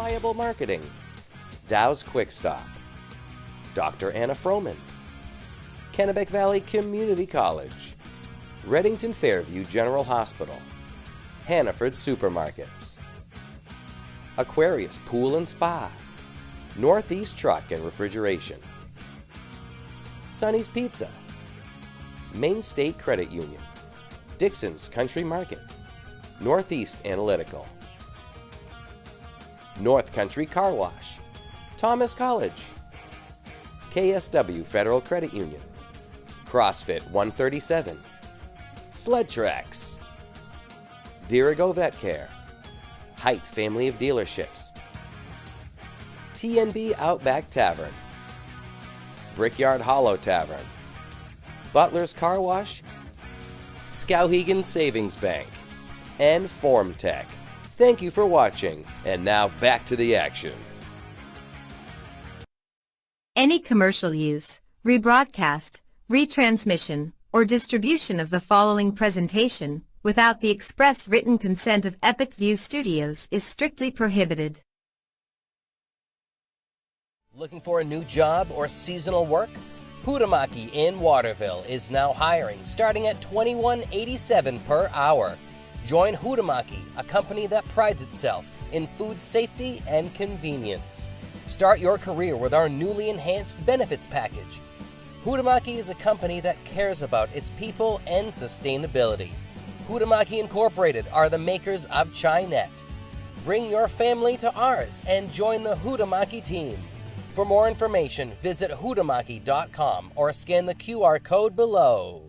Viable Marketing, Dow's Quick Stop, Dr. Anna Froman, Kennebec Valley Community College, Reddington Fairview General Hospital, Hannaford Supermarkets, Aquarius Pool and Spa, Northeast Truck and Refrigeration, Sonny's Pizza, Maine State Credit Union, Dixon's Country Market, Northeast Analytical, North Country Car Wash, Thomas College, KSW Federal Credit Union, CrossFit 137, Sled Tracks, Dirigo Vet Care, Height Family of Dealerships, TNB Outback Tavern, Brickyard Hollow Tavern, Butler's Car Wash, Skowhegan Savings Bank, and FormTech. Thank you for watching, and now back to the action. Any commercial use, rebroadcast, retransmission, or distribution of the following presentation without the express written consent of Epic View Studios is strictly prohibited. Looking for a new job or seasonal work? Hutamaki in Waterville is now hiring, starting at $21.87 per hour. Join Hutamaki, a company that prides itself in food safety and convenience. Start your career with our newly enhanced benefits package. Hutamaki is a company that cares about its people and sustainability. Hutamaki Incorporated are the makers of Chinet. Bring your family to ours and join the Hutamaki team. For more information, visit hutamaki.com or scan the QR code below.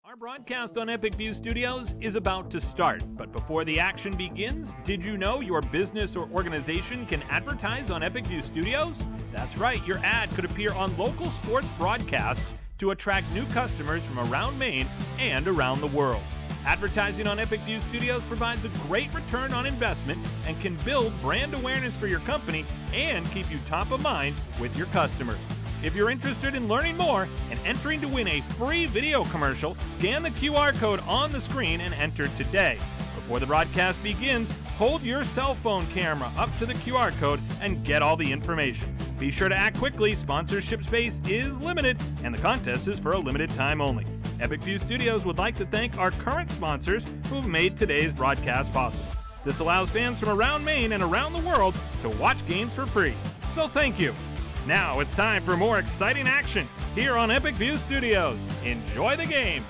Our broadcast on Epic View Studios is about to start, but before the action begins, did you know your business or organization can advertise on Epic View Studios? That's right, your ad could appear on local sports broadcasts to attract new customers from around Maine and around the world. Advertising on Epic View Studios provides a great return on investment and can build brand awareness for your company and keep you top of mind with your customers. If you're interested in learning more and entering to win a free video commercial, scan the QR code on the screen and enter today. Before the broadcast begins, hold your cell phone camera up to the QR code and get all the information. Be sure to act quickly. Sponsorship space is limited and the contest is for a limited time only. Epic View Studios would like to thank our current sponsors who've made today's broadcast possible. This allows fans from around Maine and around the world to watch games for free. So thank you. Now it's time for more exciting action here on Epic View Studios. Enjoy the game.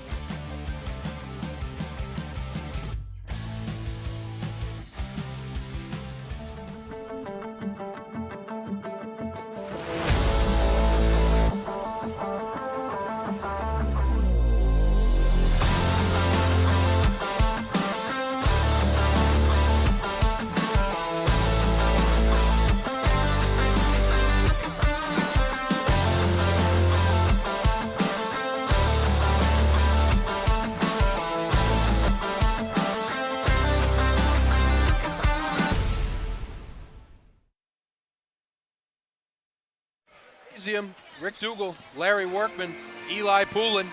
Rick Dougal, Larry Workman, Eli Poulin,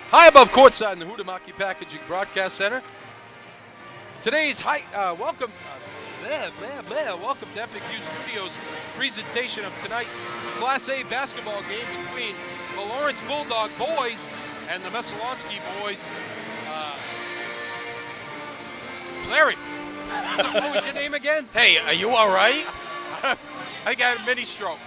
high above courtside in the Hutamaki Packaging Broadcast Center. Today's welcome to Epic View Studios presentation of tonight's Class A basketball game between the Lawrence Bulldog boys and the Messalonskee boys. Larry, what was your name again? Hey, are you all right? I got a mini stroke.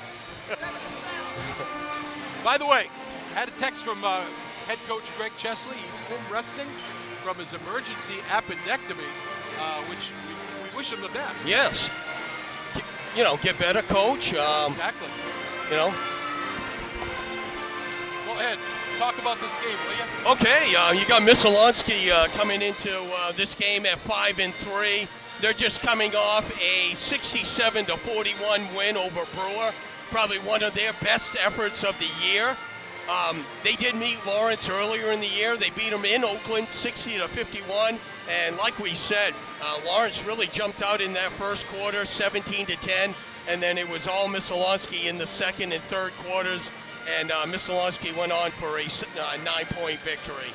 By the way, had a text from head coach Greg Chesley. He's home resting from his emergency appendectomy, which we wish him the best. Yes. Get better, coach. Exactly. Go ahead. Talk about this game, will you? Okay. You got Messalonskee coming into this game at 5-3. They're just coming off a 67-41 win over Brewer. Probably one of their best efforts of the year. They did meet Lawrence earlier in the year. They beat them in Oakland 60-51. And like we said, Lawrence really jumped out in that first quarter, 17-10. And then it was all Messalonskee in the second and third quarters. And Messalonskee went on for a 9-point victory.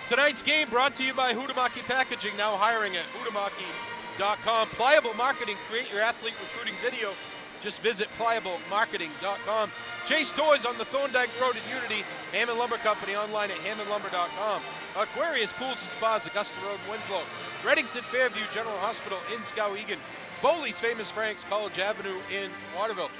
Tonight's game brought to you by Huhtamaki Packaging, now hiring at huhtamaki.com. Pliable Marketing, create your athlete recruiting video. Just visit pliablemarketing.com. Chase Toys on the Thorndike Road in Unity. Hammond Lumber Company online at hammondlumber.com. Aquarius Pools and Spas, Augusta Road, Winslow. Reddington Fairview General Hospital in Skowhegan. Bowley's Famous Franks, College Avenue in Waterville.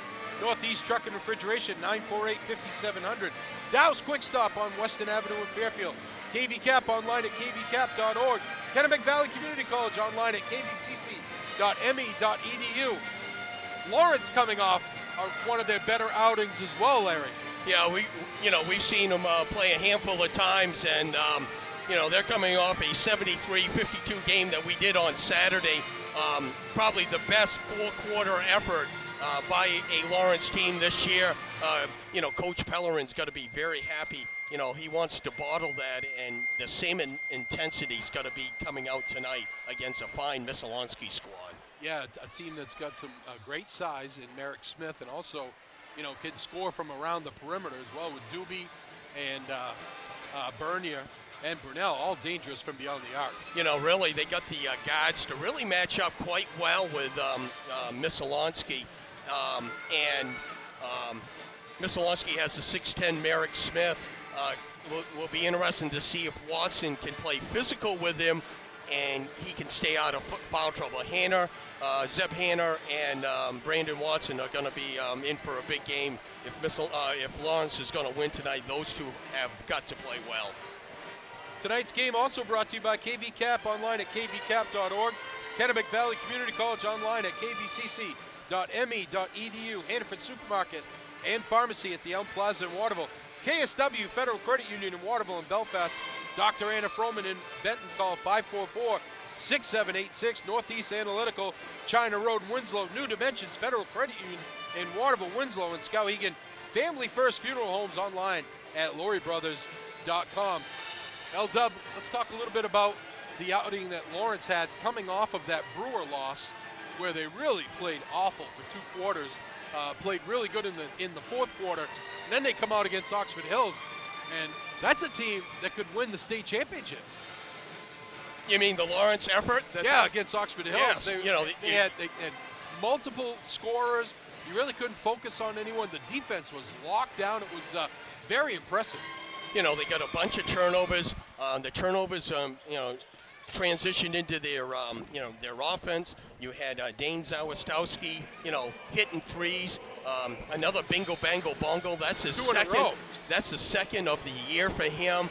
Northeast Truck and Refrigeration, 948-5700. Dow's Quick Stop on Weston Avenue in Fairfield. KV Cap online at kvcap.org. Kennebec Valley Community College online at kvcc.me.edu. Lawrence coming off one of their better outings as well, Larry. Yeah, we've seen them play a handful of times, and they're coming off a 73-52 game that we did on Saturday. Probably the best four-quarter effort by a Lawrence team this year. Coach Pellerin's got to be very happy. He wants to bottle that, and the same intensity's got to be coming out tonight against a fine Messalonskee squad. Yeah, a team that's got some great size in Merrick Smith, and also, can score from around the perimeter as well with Doobie and Bernier and Brunell, all dangerous from beyond the arc. Really, they got the guards to really match up quite well with Messalonskee. Messalonskee has the 6'10" Merrick Smith. Will be interesting to see if Watson can play physical with him and he can stay out of foul trouble. Zeb Hanner and Brandon Watson are going to be in for a big game. If Lawrence is going to win tonight, those two have got to play well. Tonight's game also brought to you by KV Cap online at kvcap.org. Kennebec Valley Community College online at kvcc.me.edu. Hannaford Supermarket and Pharmacy at the Elm Plaza in Waterville. KSW Federal Credit Union in Waterville and Belfast. Dr. Anna Froman in Benton, call 544-6786. Northeast Analytical, China Road in Winslow. New Dimensions Federal Credit Union in Waterville, Winslow, and Skowhegan. Family First Funeral Homes online at LaurieBrothers.com. L-Dub, let's talk a little bit about the outing that Lawrence had coming off of that Brewer loss, where they really played awful for 2 quarters, played really good in the fourth quarter, and then they come out against Oxford Hills, and that's a team that could win the state championship. You mean the Lawrence effort? Against Oxford Hills. Yes, they had multiple scorers. You really couldn't focus on anyone. The defense was locked down. It was very impressive. They got a bunch of turnovers. The turnovers, transitioned into their offense. You had Dane Zawistowski, hitting threes. Another bingo, bango, bongo. That's his second. That's the second of the year for him.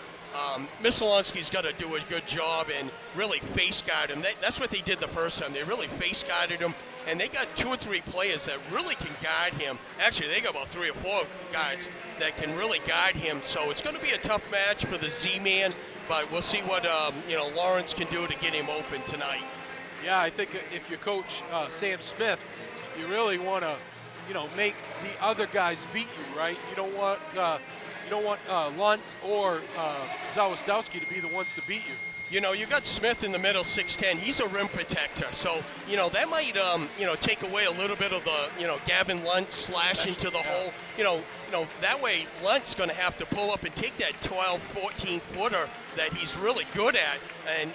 Messalonskee's got to do a good job and really face guard him. That's what they did the first time. They really face guarded him, and they got 2 or 3 players that really can guard him. Actually, they got about 3 or 4 guards that can really guard him. So it's going to be a tough match for the Z-Man, but we'll see what Lawrence can do to get him open tonight. Yeah, I think if you coach Sam Smith, you really want to, make the other guys beat you, right? You don't want Lunt or Zawistowski to be the ones to beat you. You got Smith in the middle, 6'10". He's a rim protector, so that might take away a little bit of the Gavin Lunt slash into the hole. That way Lunt's going to have to pull up and take that 12, 14 footer that he's really good at, and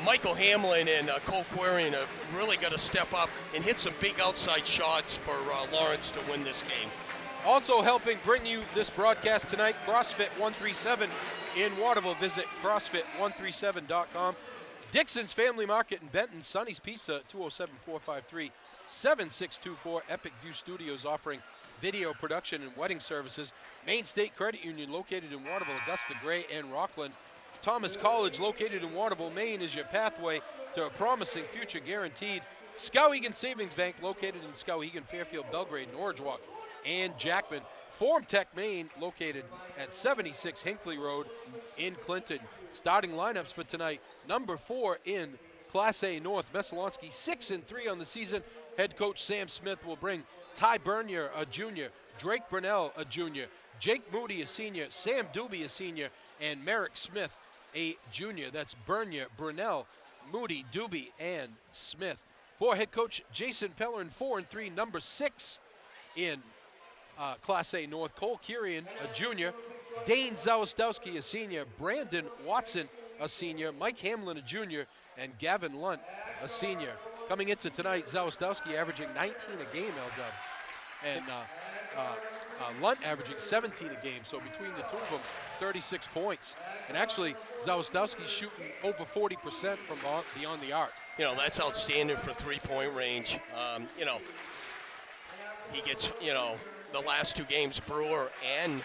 Michael Hamlin and Cole Quarian have really got to step up and hit some big outside shots for Lawrence to win this game. Also helping bring you this broadcast tonight, CrossFit 137 in Waterville. Visit CrossFit137.com. Dixon's Family Market in Benton. Sonny's Pizza, 207-453-7624. Epic View Studios offering video production and wedding services. Maine State Credit Union located in Waterville, Augusta, Gray, and Rockland. Thomas College located in Waterville, Maine is your pathway to a promising future guaranteed. Skowhegan Savings Bank located in Skowhegan, Fairfield, Belgrade, Norridgewock, and Jackman. Form Tech Maine located at 76 Hinckley Road in Clinton. Starting lineups for tonight: number 4 in Class A North, Messalonskee, 6-3 on the season. Head coach Sam Smith will bring Ty Bernier, a junior, Drake Brunell, a junior, Jake Moody, a senior, Sam Doobie, a senior, and Merrick Smith, a junior. That's Bernier, Brunell, Moody, Doobie, and Smith. For head coach Jason Pellerin, 4-3, number 6 in Class A North, Cole Curian, a junior, Dane Zawistowski, a senior, Brandon Watson, a senior, Mike Hamlin, a junior, and Gavin Lunt, a senior. Coming into tonight, Zawistowski averaging 19 a game, L-Dub, and Lunt averaging 17 a game. So between the two of them, 36 points. And actually, Zawistowski's shooting over 40% from beyond the arc. You know, that's outstanding for three-point range. You know, he gets, you know, the last two games, Brewer and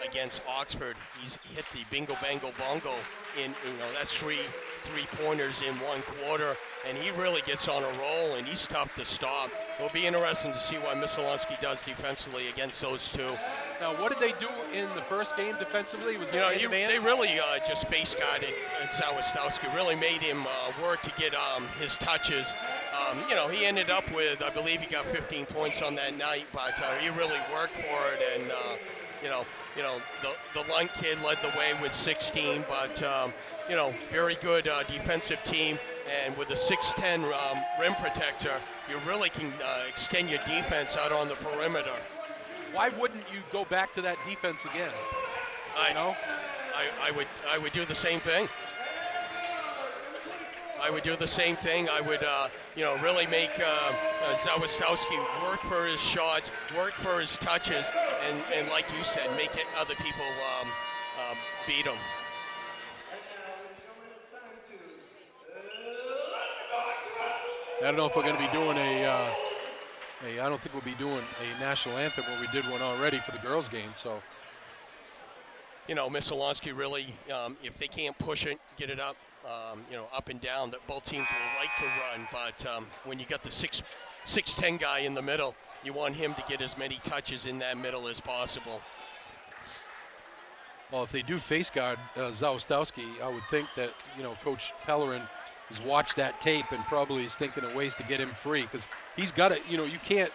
against Oxford, he's hit the bingo, bango, bongo in, you know, that's three-pointers in one quarter, and he really gets on a roll, and he's tough to stop. It'll be interesting to see what Messalonskee does defensively against those two. Now, what did they do in the first game defensively? Was it they really just face guarded Zawistowski, really made him work to get his touches. You know, he ended up with, I believe he got 15 points on that night, but he really worked for it. And you know, the Lunt kid led the way with 16, but you know, very good defensive team. And with a 6'10" rim protector, you really can extend your defense out on the perimeter. Why wouldn't you go back to that defense again? I would do the same thing. I would do the same thing. I would, you know, really make Zawistowski work for his shots, work for his touches, and like you said, make it other people beat him. I don't know if we're going to be doing I don't think we'll be doing a national anthem where we did one already for the girls' game. So, you know, Messalonskee really, if they can't push it, get it up, you know, up and down, that both teams will like to run. But when you got the 6'10" guy in the middle, you want him to get as many touches in that middle as possible. Well, if they do face guard Zawistowski, I would think that, you know, Coach Pellerin has watched that tape and probably is thinking of ways to get him free, because he's got to, you know, you can't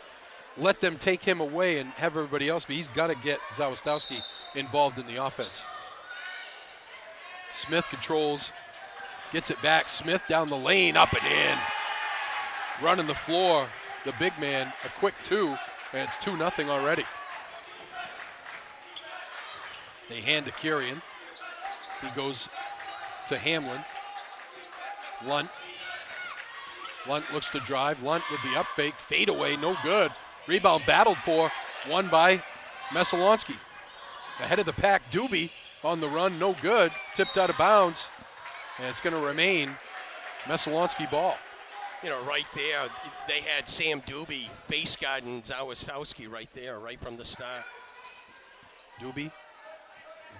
let them take him away and have everybody else, but he's got to get Zawistowski involved in the offense. Smith controls, gets it back. Smith down the lane, up and in. Running the floor, the big man, a quick two, and it's 2-0 already. They hand to Kurian. He goes to Hamlin. Lunt looks to drive. Lunt with the up fake, fade away, no good. Rebound battled for, won by Messalonskee. Ahead of the pack, Doobie on the run, no good. Tipped out of bounds, and it's going to remain Messalonskee ball. You know, right there, they had Sam Doobie face guarding Zawistowski right there, right from the start. Doobie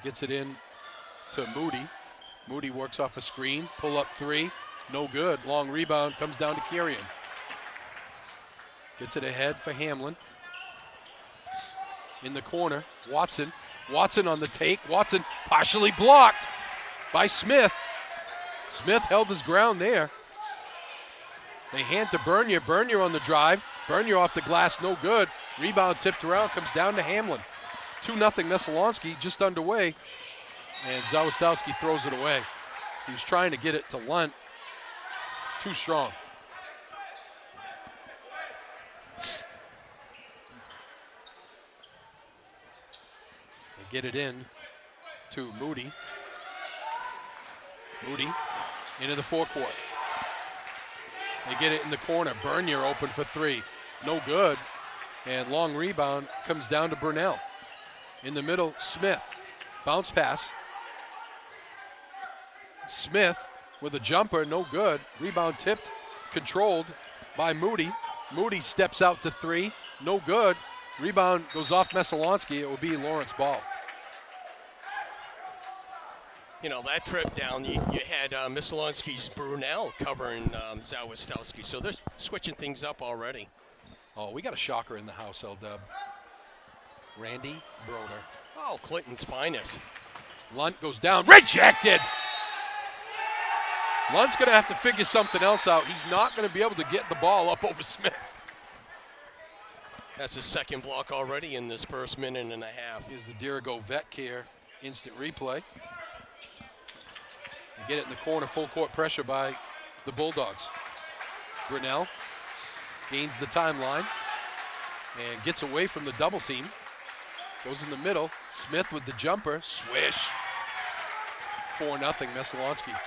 gets it in to Moody. Moody works off a screen, pull up three. No good. Long rebound comes down to Kurian. Gets it ahead for Hamlin. In the corner, Watson. Watson on the take. Watson partially blocked by Smith. Smith held his ground there. They hand to Bernier. Bernier on the drive. Bernier off the glass, no good. Rebound tipped around, comes down to Hamlin. 2-0 Messalonskee, just underway. And Zawistowski throws it away. He was trying to get it to Lunt. Too strong. They get it in to Moody. Moody into the forecourt. They get it in the corner. Bernier open for three. No good. And long rebound comes down to Burnell. In the middle, Smith. Bounce pass. Smith with a jumper, no good. Rebound tipped, controlled by Moody. Moody steps out to three, no good. Rebound goes off Messalonskee. It will be Lawrence ball. You know, that trip down, you had Messalonskee's Brunel covering Zawistowski, so they're switching things up already. Oh, we got a shocker in the house, L-Dub. Randy Broder. Oh, Clinton's finest. Lunt goes down, rejected! Lunt's going to have to figure something else out. He's not going to be able to get the ball up over Smith. That's his second block already in this first minute and a half. Here's the Dirigo Vet Care instant replay. They get it in the corner, full court pressure by the Bulldogs. Brunel gains the timeline and gets away from the double team. Goes in the middle. Smith with the jumper. Swish. 4-0 Messalonskee.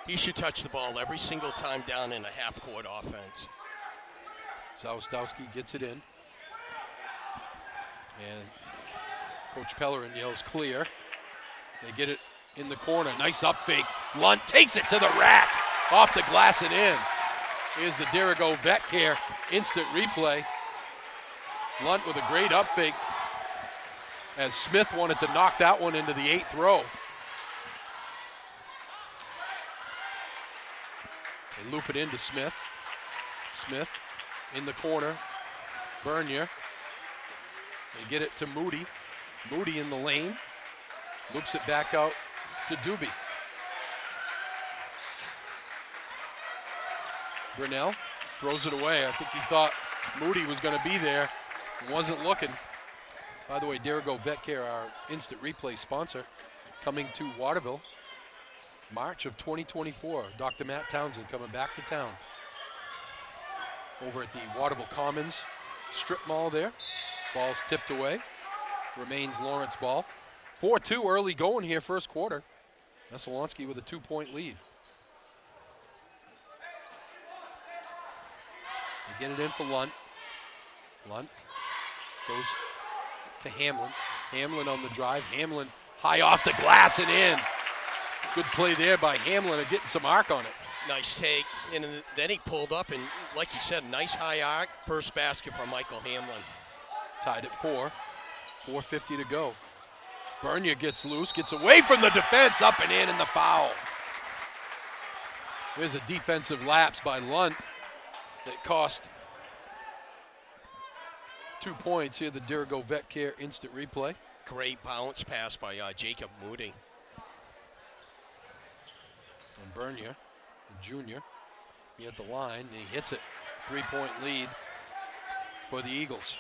He should touch the ball every single time down in a half-court offense. Zawistowski gets it in. And Coach Pellerin yells clear. They get it in the corner. Nice up fake. Lunt takes it to the rack. Off the glass and in. Here's the Dirigo Vet Care instant replay. Lunt with a great up fake as Smith wanted to knock that one into the 8th row. They loop it into Smith. Smith in the corner. Bernier. They get it to Moody. Moody in the lane. Loops it back out to Doobie. Grinnell throws it away. I think he thought Moody was going to be there. Wasn't looking. By the way, Dirigo Vet Care, our instant replay sponsor, coming to Waterville, March of 2024. Dr. Matt Townsend coming back to town. Over at the Waterville Commons strip mall there. Ball's tipped away. Remains Lawrence ball. 4-2 early going here, first quarter. Messalonskee with a 2-point lead. They get it in for Lunt. Lunt goes to Hamlin. Hamlin on the drive. Hamlin high off the glass and in. Good play there by Hamlin of getting some arc on it. Nice take, and then he pulled up, and like you said, nice high arc. First basket for Michael Hamlin. Tied at 4. 4:50 to go. Bernier gets loose, gets away from the defense, up and in the foul. There's a defensive lapse by Lunt that cost 2 points. Here, the Dirigo Vet Care instant replay. Great bounce pass by Jacob Moody. And Bernier, junior, he at the line, and he hits it. 3-point lead for the Eagles.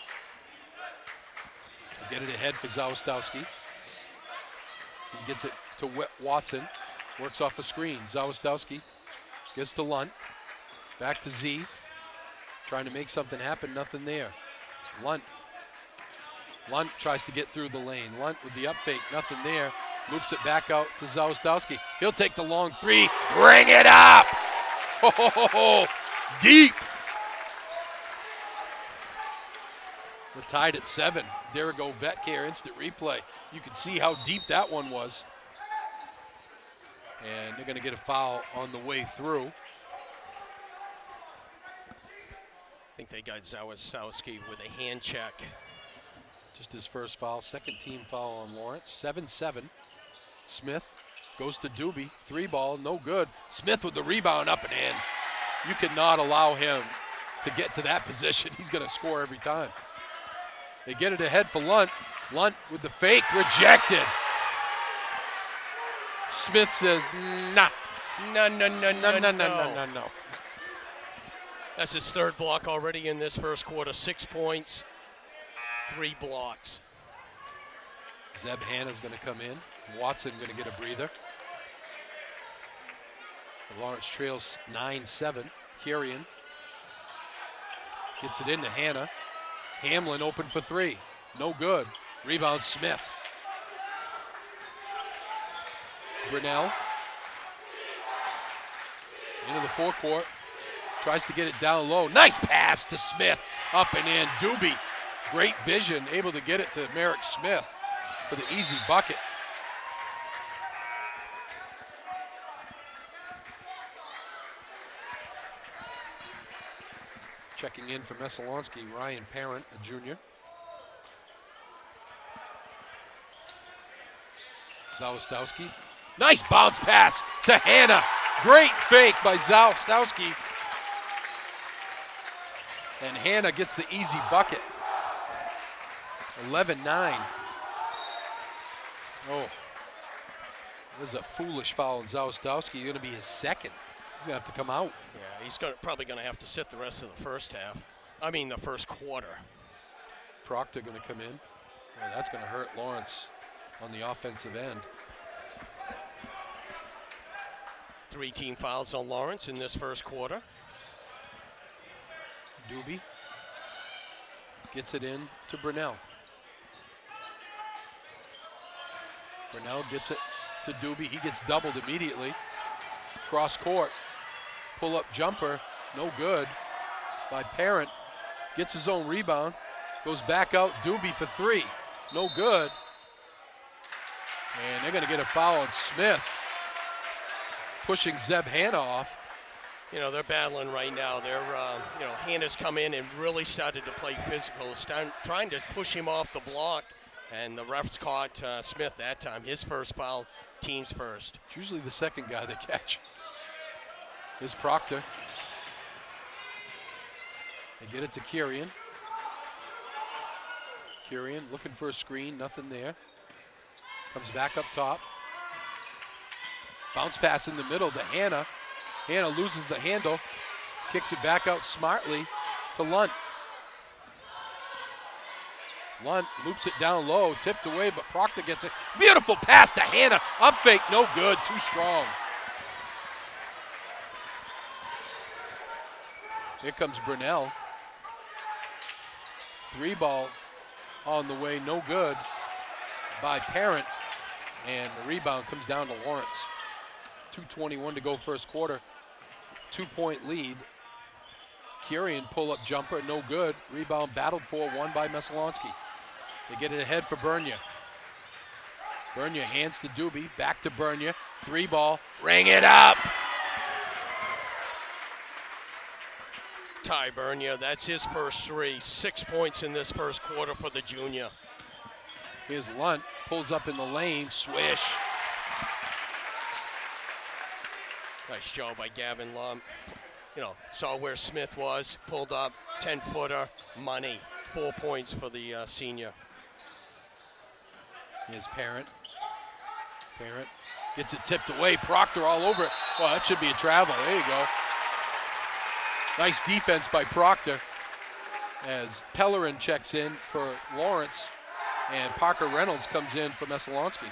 They get it ahead for Zawistowski. He gets it to Watson. Works off a screen. Zawistowski gets to Lunt. Back to Z. Trying to make something happen. Nothing there. Lunt tries to get through the lane. Lunt with the up fake. Nothing there. Loops it back out to Zawistowski. He'll take the long three. Bring it up! Oh, deep! We're tied at 7. Dirigo Vet Care instant replay. You can see how deep that one was. And they're going to get a foul on the way through. I think they got Zawistowski with a hand check. Just his first foul, second team foul on Lawrence. 7-7. Smith goes to Doobie. 3-ball, no good. Smith with the rebound up and in. You cannot allow him to get to that position. He's going to score every time. They get it ahead for Lunt. Lunt with the fake, rejected. Smith says, nah. No. That's his third block already in this first quarter. 6 points, 3 blocks. Zeb Hanna's going to come in. Watson going to get a breather. Lawrence trails 9-7. Kirian gets it into Hanna. Hamlin open for 3. No good. Rebound Smith. Grinnell into the forecourt. Tries to get it down low. Nice pass to Smith. Up and in. Doobie. Great vision. Able to get it to Merrick Smith for the easy bucket. Checking in for Messalonskee, Ryan Parent, a junior. Zawistowski. Nice bounce pass to Hanna. Great fake by Zawistowski. And Hanna gets the easy bucket. 11-9. Oh, this is a foolish foul on Zawistowski. Going to be his second. He's going to have to come out. Yeah, he's probably going to have to sit the rest of the first half. I mean, the first quarter. Proctor going to come in. Well, that's going to hurt Lawrence on the offensive end. 3 team fouls on Lawrence in this first quarter. Doobie gets it in to Brunell. Brunel gets it to Doobie. He gets doubled immediately. Cross court. Pull up jumper. No good by Parent. Gets his own rebound. Goes back out. Doobie for three. No good. And they're going to get a foul on Smith. Pushing Zeb Hanna off. You know, they're battling right now. They're, Hannah's come in and really started to play physical, trying to push him off the block, and the refs caught Smith that time. His first foul, team's first. It's usually the second guy they catch. Here's Proctor. They get it to Kirian. Kirian looking for a screen, nothing there. Comes back up top. Bounce pass in the middle to Hanna. Hanna loses the handle, kicks it back out smartly to Lunt. Lunt loops it down low, tipped away, but Proctor gets it. Beautiful pass to Hanna. Up fake, no good, too strong. Here comes Brunel. Three ball on the way, no good by Parent. And the rebound comes down to Lawrence. 2:21 to go first quarter. 2-point lead. Kirian pull-up jumper, no good. Rebound battled for, won by Messalonskee. They get it ahead for Bernia. Bernia hands to Doobie, back to Bernia. Three ball, ring it up. Ty Bernia, that's his first three. 6 points in this first quarter for the junior. Here's Lunt, pulls up in the lane, swish. Nice job by Gavin Lum. Saw where Smith was, pulled up, 10-footer, money. 4 points for the senior. Here's Parent. Parent gets it tipped away. Proctor all over it. Well, that should be a travel. There you go. Nice defense by Proctor as Pellerin checks in for Lawrence and Parker Reynolds comes in for Messalonskee.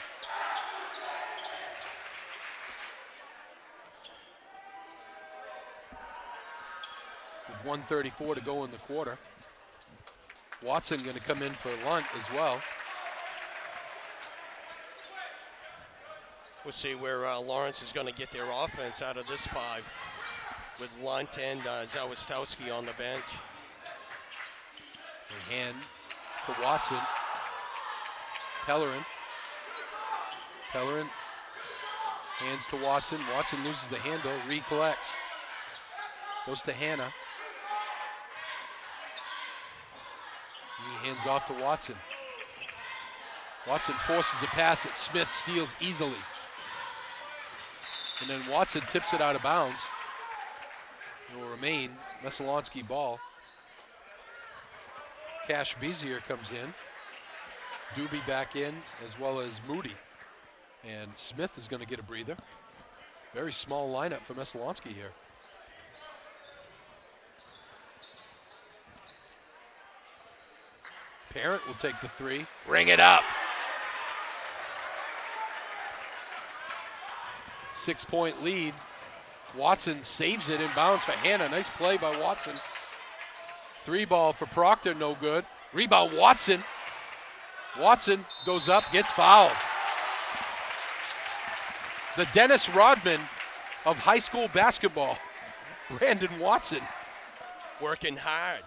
With 1:34 to go in the quarter. Watson going to come in for Lunt as well. We'll see where Lawrence is going to get their offense out of this five with Lunt and Zawistowski on the bench. They hand to Watson. Pellerin. Pellerin hands to Watson. Watson loses the handle, recollects. Goes to Hanna. He hands off to Watson. Watson forces a pass that Smith steals easily. And then Watson tips it out of bounds. It will remain Messalonskee ball. Cash Bezier comes in. Doobie back in, as well as Moody. And Smith is going to get a breather. Very small lineup for Messalonskee here. Parent will take the three. Ring it up. 6-point lead. Watson saves it in bounds for Hanna. Nice play by Watson. Three ball for Proctor, no good. Rebound Watson. Watson goes up, gets fouled. The Dennis Rodman of high school basketball, Brandon Watson. Working hard.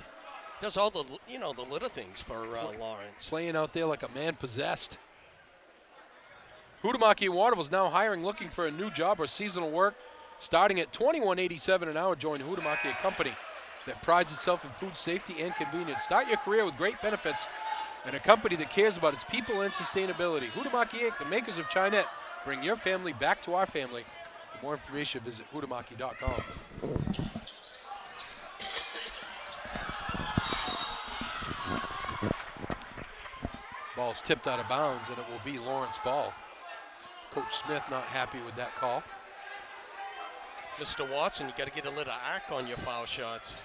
Does all the, the little things for Lawrence. Playing out there like a man possessed. Huhtamaki Waterville is now hiring, looking for a new job or seasonal work. Starting at $21.87 an hour, join Huhtamaki, a company that prides itself in food safety and convenience. Start your career with great benefits and a company that cares about its people and sustainability. Huhtamaki Inc., the makers of Chinette. Bring your family back to our family. For more information, visit huhtamaki.com. Ball's tipped out of bounds, and it will be Lawrence ball. Coach Smith not happy with that call. Mr. Watson, you got to get a little arc on your foul shots.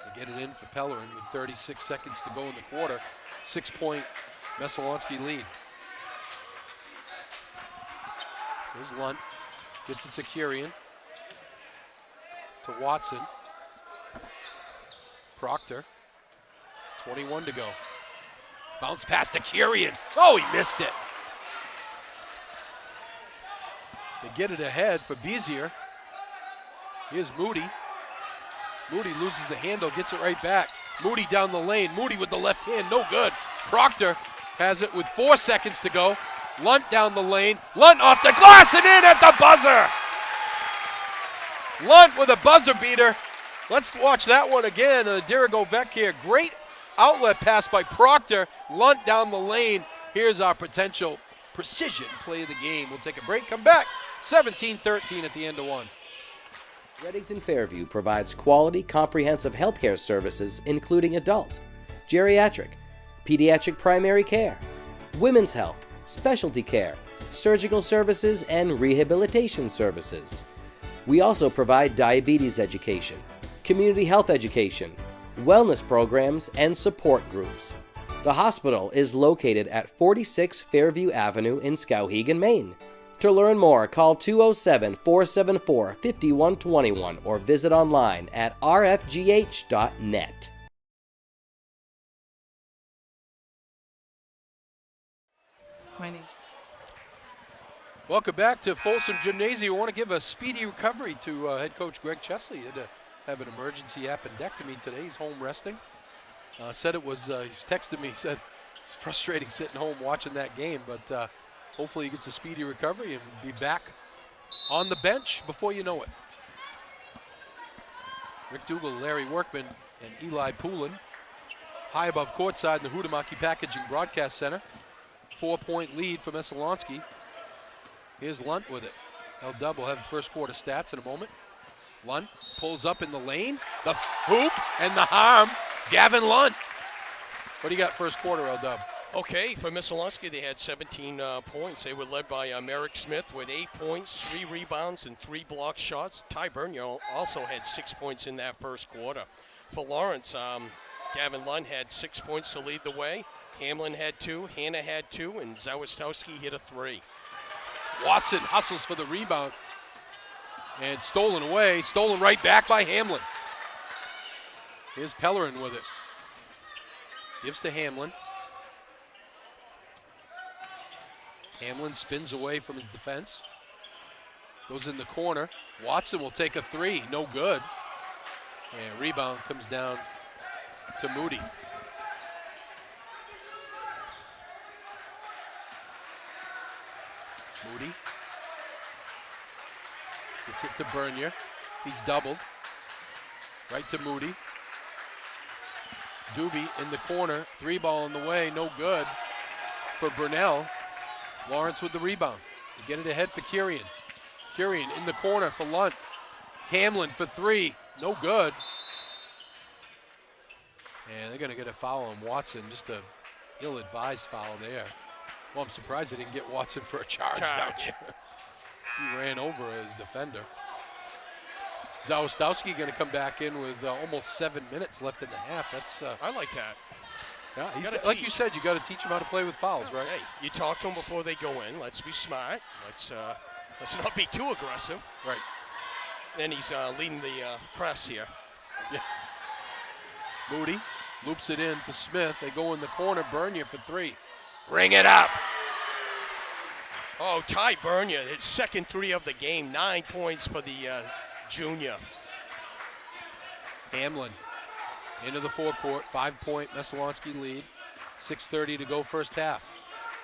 They get it in for Pellerin with 36 seconds to go in the quarter. 6-point Messalonskee lead. Here's Lunt. Gets it to Kirian. To Watson. Proctor. 21 to go. Bounce pass to Kyrian. Oh, he missed it. They get it ahead for Bezier. Here's Moody. Moody loses the handle, gets it right back. Moody down the lane. Moody with the left hand, no good. Proctor has it with 4 seconds to go. Lunt down the lane. Lunt off the glass and in at the buzzer. Lunt with a buzzer beater. Let's watch that one again. Dirigo Vec here. Great outlet pass by Proctor. Lunt down the lane. Here's our potential precision play of the game. We'll take a break, come back. 17-13 at the end of one. Reddington Fairview provides quality, comprehensive healthcare services including adult, geriatric, pediatric primary care, women's health, specialty care, surgical services, and rehabilitation services. We also provide diabetes education, community health education, wellness programs, and support groups. The hospital is located at 46 Fairview Avenue in Skowhegan, Maine. To learn more, call 207-474-5121 or visit online at rfgh.net. Welcome back to Folsom Gymnasium. We want to give a speedy recovery to head coach Greg Chesley. He had to have an emergency appendectomy today. He's home resting. Said it was, he texted me, said it's frustrating sitting home watching that game, but hopefully he gets a speedy recovery and be back on the bench before you know it. Rick Dougal, Larry Workman, and Eli Poulin high above courtside in the Huhtamaki Packaging Broadcast Center. 4-point lead for Messalonskee. Here's Lunt with it. L-Dub will have first quarter stats in a moment. Lunt pulls up in the lane. The hoop and the harm. Gavin Lunt. What do you got first quarter, L-Dub? Okay, for Messalonskee, they had 17 points. They were led by Merrick Smith with 8 points, 3 rebounds, and 3 block shots. Ty Bernier also had 6 points in that first quarter. For Lawrence, Gavin Lund had 6 points to lead the way. Hamlin had 2, Hanna had 2, and Zawistowski hit a 3. Watson hustles for the rebound. And stolen away, stolen right back by Hamlin. Here's Pellerin with it. Gives to Hamlin. Hamlin spins away from his defense. Goes in the corner. Watson will take a 3, no good. And rebound comes down to Moody. Moody gets it to Bernier. He's doubled. Right to Moody. Doobie in the corner. 3-ball in the way, no good for Burnell. Lawrence with the rebound. They get it ahead for Kyrian. Kyrian in the corner for Lunt. Hamlin for 3, no good. And they're going to get a foul on Watson, just a ill-advised foul there. Well, I'm surprised they didn't get Watson for a charge. He ran over his defender. Zawistowski going to come back in with almost 7 minutes left in the half. That's I like that. Yeah, like you said, you got to teach him how to play with fouls, right? Hey, you talk to them before they go in. Let's be smart. Let's not be too aggressive. Right. Then he's leading the press here. Yeah. Moody loops it in to Smith. They go in the corner. Bernier for 3. Ring it up. Oh, Ty Bernier, his second 3 of the game. 9 points for the junior. Hamlin into the forecourt. 5-point Messalonskee lead. 6:30 to go first half.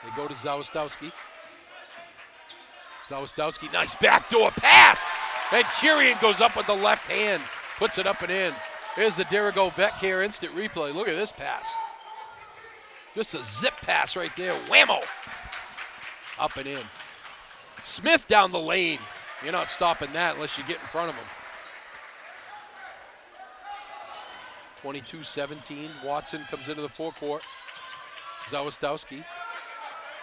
They go to Zawistowski. Zawistowski, nice backdoor pass. And Kyrian goes up with the left hand. Puts it up and in. Here's the Dirigo Vec here instant replay. Look at this pass. Just a zip pass right there. Whammo. Up and in. Smith down the lane. You're not stopping that unless you get in front of him. 22-17. Watson comes into the forecourt. Zawistowski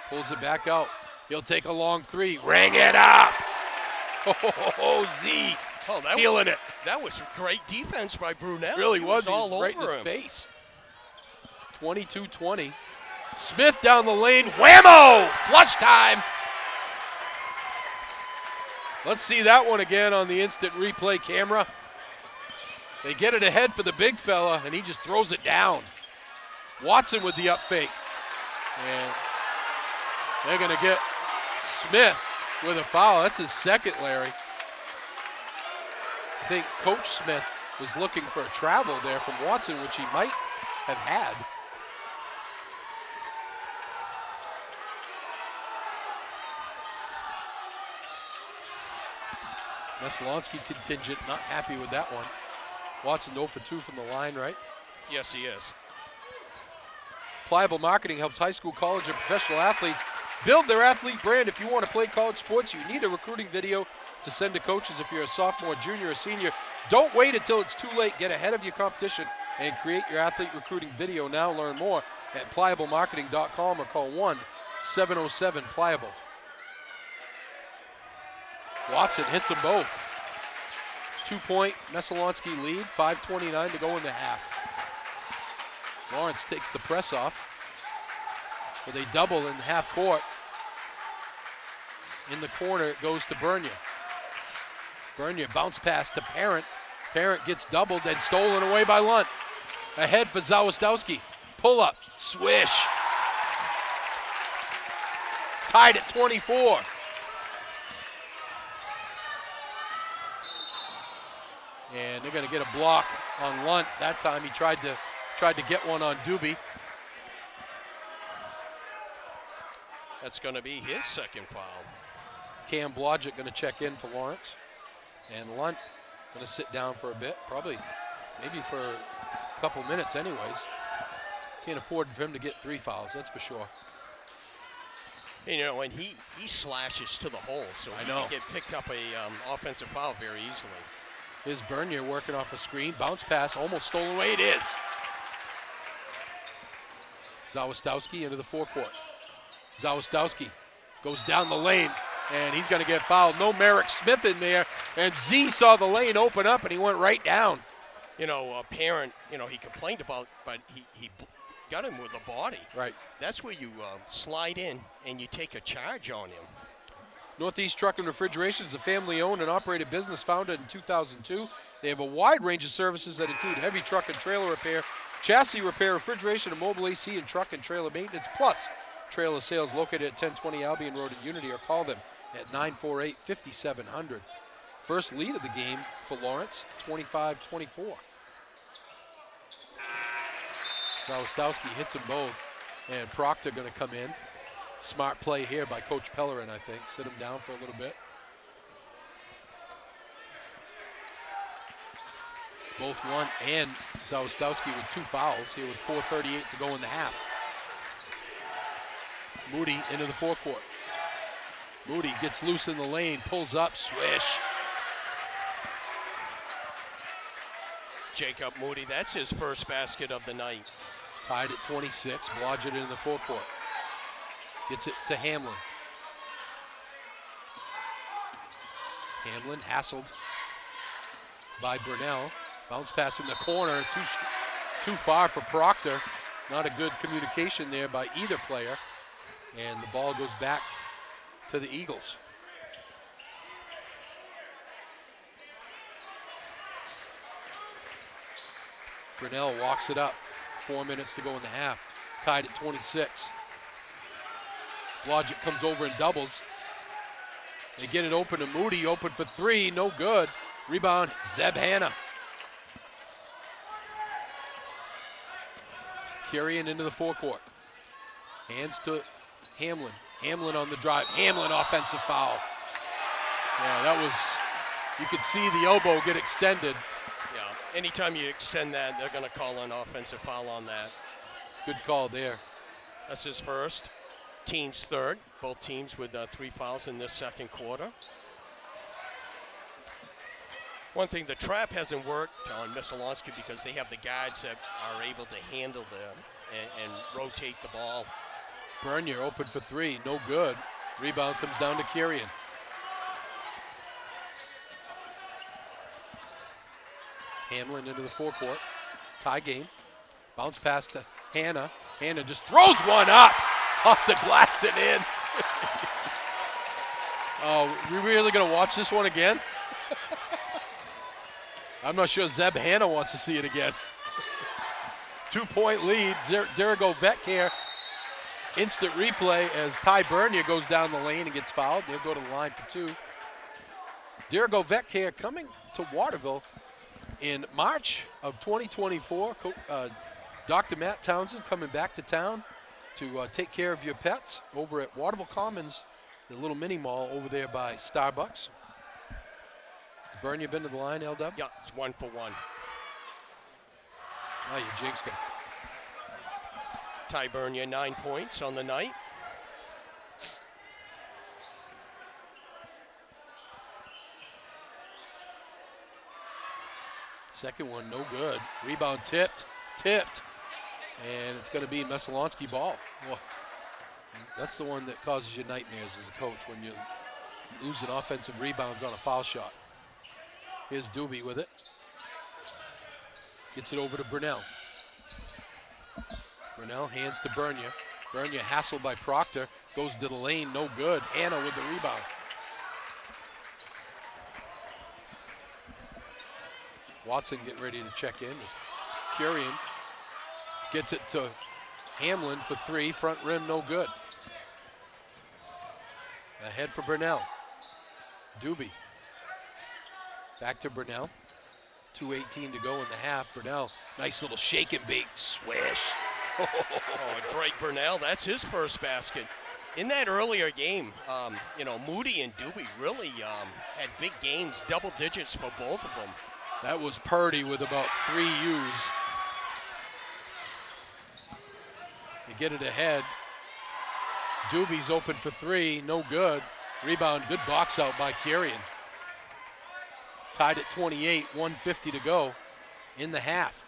pulls it back out. He'll take a long 3. Ring it up. Oh, Z. Feeling it. That was great defense by Brunel. Really was. He was right in his face. 22-20. Smith down the lane. Whammo! Flush time. Let's see that one again on the instant replay camera. They get it ahead for the big fella, and he just throws it down. Watson with the up fake. And they're going to get Smith with a foul. That's his second, Larry. I think Coach Smith was looking for a travel there from Watson, which he might have had. Messalonskee contingent not happy with that one. Watson 0 for 2 from the line, right? Yes, he is. Pliable Marketing helps high school, college, and professional athletes build their athlete brand. If you want to play college sports, you need a recruiting video to send to coaches. If you're a sophomore, junior, or senior, don't wait until it's too late. Get ahead of your competition and create your athlete recruiting video now. Learn more at pliablemarketing.com or call 1-707-PLIABLE. Watson hits them both. 2-point Messalonskee lead, 5:29 to go in the half. Lawrence takes the press off with a double in half court. In the corner, it goes to Bernier. Bernier bounce pass to Parent. Parent gets doubled and stolen away by Lunt. Ahead for Zawistowski. Pull up, swish. Tied at 24. And they're going to get a block on Lunt. That time he tried to get one on Doobie. That's going to be his second foul. Cam Blodgett going to check in for Lawrence. And Lunt going to sit down for a bit, probably maybe for a couple minutes anyways. Can't afford for him to get 3 fouls, that's for sure. You know, and he slashes to the hole, so he can get picked up a offensive foul very easily. Here's Bernier working off a screen. Bounce pass, almost stolen away. It is. Zawistowski into the forecourt. Zawistowski goes down the lane, and he's going to get fouled. No Merrick Smith in there, and Z saw the lane open up, and he went right down. You know, Parent, you know, he complained about, but he got him with the body. Right. That's where you slide in and you take a charge on him. Northeast Truck and Refrigeration is a family-owned and operated business founded in 2002. They have a wide range of services that include heavy truck and trailer repair, chassis repair, refrigeration, and mobile AC and truck and trailer maintenance, plus trailer sales located at 1020 Albion Road in Unity, or call them at 948-5700. First lead of the game for Lawrence, 25-24. Zawistowski hits them both, and Proctor going to come in. Smart play here by Coach Pellerin, I think. Sit him down for a little bit. Both Lunt and Zawistowski with 2 fouls here with 4:38 to go in the half. Moody into the forecourt. Moody gets loose in the lane, pulls up, swish. Jacob Moody, that's his first basket of the night. Tied at 26, Blodgett in the forecourt. Gets it to Hamlin. Hamlin hassled by Burnell. Bounce pass in the corner, too far for Proctor. Not a good communication there by either player. And the ball goes back to the Eagles. Burnell walks it up. 4 minutes to go in the half. Tied at 26. Blodgett comes over and doubles. They get it open to Moody, open for 3, no good. Rebound, Zeb Hanna. Carrying into the forecourt. Hands to Hamlin. Hamlin on the drive. Hamlin offensive foul. Yeah, that was, you could see the elbow get extended. Yeah, anytime you extend that, they're going to call an offensive foul on that. Good call there. That's his first. Team's third. Both teams with 3 fouls in this second quarter. One thing, the trap hasn't worked on Messalonskee because they have the guards that are able to handle them and rotate the ball. Bernier open for 3, no good. Rebound comes down to Kirian. Hamlin into the forecourt. Tie game. Bounce pass to Hanna. Hanna just throws one up off the glass and in. Oh, we really gonna watch this one again? I'm not sure Zeb Hanna wants to see it again. 2-point lead. Derigo Vetcare Instant replay as Ty Bernier goes down the lane and gets fouled. They'll go to the line for 2. Dirigo Vet Care coming to Waterville in March of 2024. Dr. Matt Townsend coming back to town to take care of your pets over at Waterville Commons, the little mini mall over there by Starbucks. Has Bernier been to the line, LW? Yeah, it's 1 for 1. Oh, you jinxed him. Ty Bernier, 9 points on the night. Second one, no good. Rebound tipped. And it's going to be Messalonskee ball. Well, that's the one that causes you nightmares as a coach when you lose an offensive rebounds on a foul shot. Here's Doobie with it. Gets it over to Brunell. Brunell hands to Bernier. Bernier hassled by Proctor. Goes to the lane, no good. Hanna with the rebound. Watson getting ready to check in. Curian gets it to Hamlin for 3. Front rim, no good. Ahead for Brunell. Doobie. Back to Brunell. 2:18 to go in the half. Brunell, nice little shake and bake swish. Oh, Drake Brunell, that's his first basket. In that earlier game, Moody and Doobie really had big games, double digits for both of them. That was Purdy with about 3 U's. They get it ahead. Doobie's open for 3, no good. Rebound, good box out by Curian. Tied at 28, 1:50 to go in the half.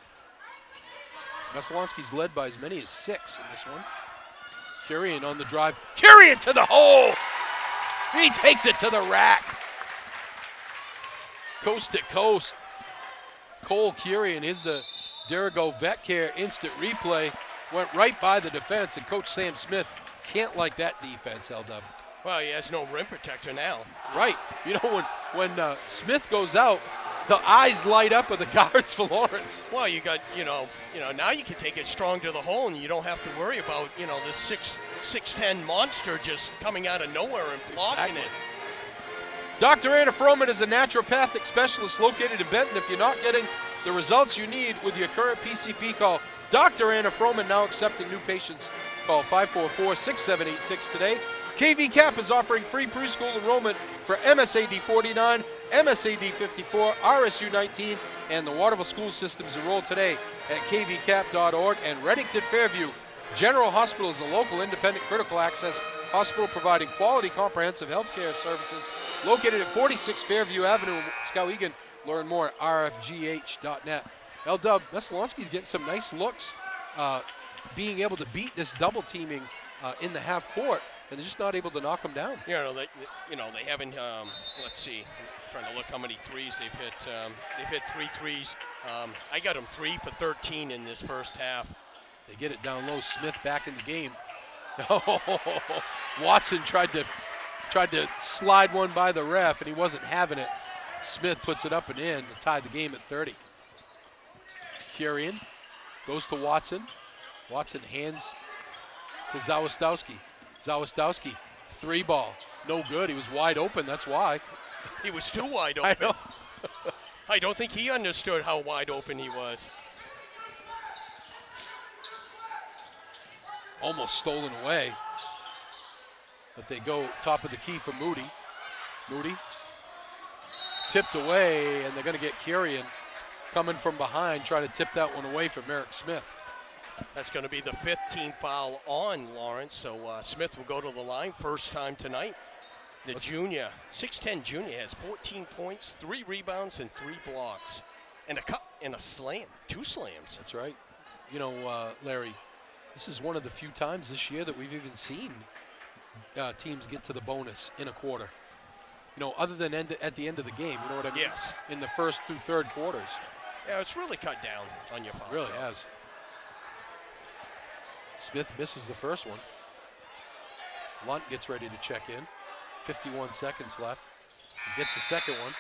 Messalonskee's led by as many as 6 in this one. Curian on the drive. Curian to the hole! He takes it to the rack. Coast to coast. Cole Curian is the Dirigo Vet Care instant replay. Went right by the defense, and Coach Sam Smith can't like that defense, LW. Well, he has no rim protector now. Right. You know, when Smith goes out, the eyes light up of the guards for Lawrence. Well, you got, now you can take it strong to the hole, and you don't have to worry about, this 6'10" monster just coming out of nowhere and blocking it. Dr. Anna Froman is a naturopathic specialist located in Benton. If you're not getting the results you need with your current PCP, call Dr. Anna Froman, now accepting new patients. Call 544-6786 today. KV Cap is offering free preschool enrollment for MSAD 49, MSAD 54, RSU 19, and the Waterville school systems. Enroll today at kvcap.org. And Reddington Fairview General Hospital is a local independent critical access hospital providing quality comprehensive health care services located at 46 Fairview Avenue in Skowhegan. Learn more at rfgh.net. LW, Messalonskee's getting some nice looks, being able to beat this double teaming in the half court, and they're just not able to knock them down. They haven't. Let's see. I'm trying to look how many threes they've hit. They've hit 3 threes. I got them 3 for 13 in this first half. They get it down low. Smith back in the game. Watson tried to slide one by the ref, and he wasn't having it. Smith puts it up and in to tie the game at 30. Curian goes to Watson. Watson hands to Zawistowski. Zawistowski, 3 ball. No good. He was wide open. That's why. He was too wide open. I know. I don't think he understood how wide open he was. Almost stolen away. But they go top of the key for Moody. Moody tipped away, and they're going to get Curian coming from behind, trying to tip that one away from Merrick Smith. That's going to be the 5th team foul on Lawrence, so Smith will go to the line first time tonight. The junior, 6'10" junior, has 14 points, 3 rebounds, and 3 blocks, and a slam, 2 slams. That's right. Larry, this is one of the few times this year that we've even seen teams get to the bonus in a quarter. Other than at the end of the game, you know what I mean? Yes. In the first through third quarters. Yeah, it's really cut down on your foul. Really has. Smith misses the first one. Lunt gets ready to check in. 51 seconds left. He gets the second one.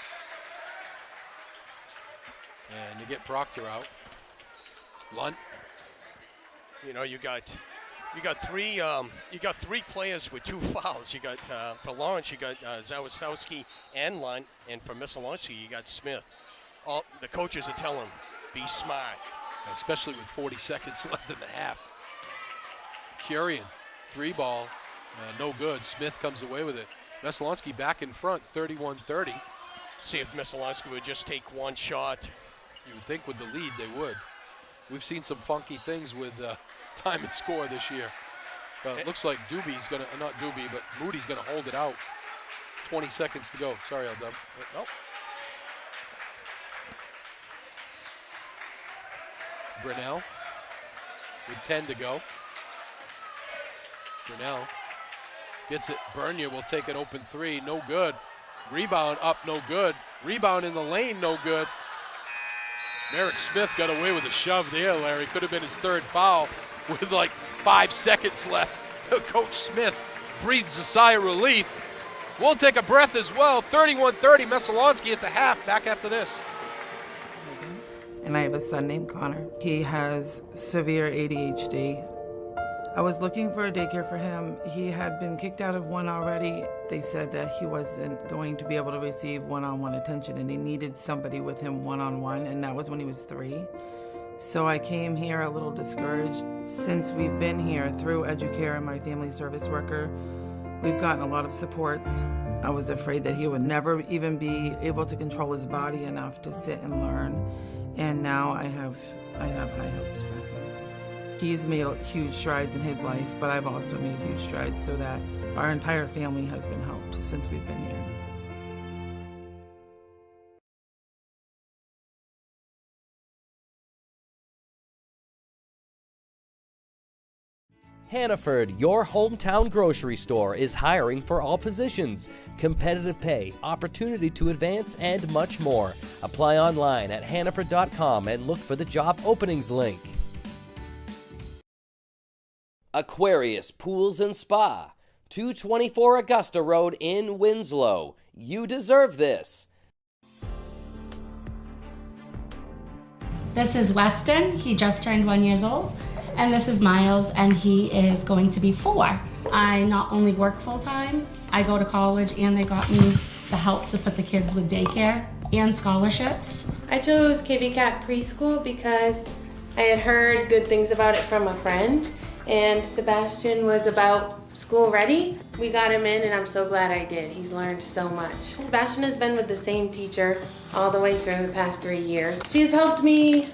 And you get Proctor out. Lunt. You got You got three players with 2 fouls. You got for Lawrence, you got Zawisnowski and Lunt, and for Messalonskee, you got Smith. All the coaches are telling them, be smart, especially with 40 seconds left in the half. Curian, 3-ball, no good. Smith comes away with it. Messalonskee back in front, 31-30. See if Messalonskee would just take one shot. You would think with the lead they would. We've seen some funky things with time and score this year. It looks like Doobie's gonna, not Doobie, but Moody's gonna hold it out. 20 seconds to go. Sorry, Aldem. Nope. Brunel with 10 to go. Brunel gets it. Bernier will take an open 3. No good. Rebound up. No good. Rebound in the lane. No good. Merrick Smith got away with a shove there, Larry. Could have been his 3rd foul with like 5 seconds left. Coach Smith breathes a sigh of relief. We'll take a breath as well. 31-30, Messalonskee at the half. Back after this. And I have a son named Connor. He has severe ADHD. I was looking for a daycare for him. He had been kicked out of one already. They said that he wasn't going to be able to receive one-on-one attention and he needed somebody with him one-on-one, and that was when he was 3. So I came here a little discouraged. Since we've been here through Educare and my family service worker, we've gotten a lot of supports. I was afraid that he would never even be able to control his body enough to sit and learn. And now I have high hopes for him. He's made huge strides in his life, but I've also made huge strides so that our entire family has been helped since we've been here. Hannaford, your hometown grocery store, is hiring for all positions. Competitive pay, opportunity to advance, and much more. Apply online at hannaford.com and look for the job openings link. Aquarius Pools and Spa, 224 Augusta Road in Winslow. You deserve this. This is Weston. He just turned 1 year old. And this is Miles, and he is going to be 4. I not only work full-time, I go to college, and they got me the help to put the kids with daycare and scholarships. I chose KV-CAT preschool because I had heard good things about it from a friend, and Sebastian was about school ready. We got him in, and I'm so glad I did. He's learned so much. Sebastian has been with the same teacher all the way through the past 3 years. She's helped me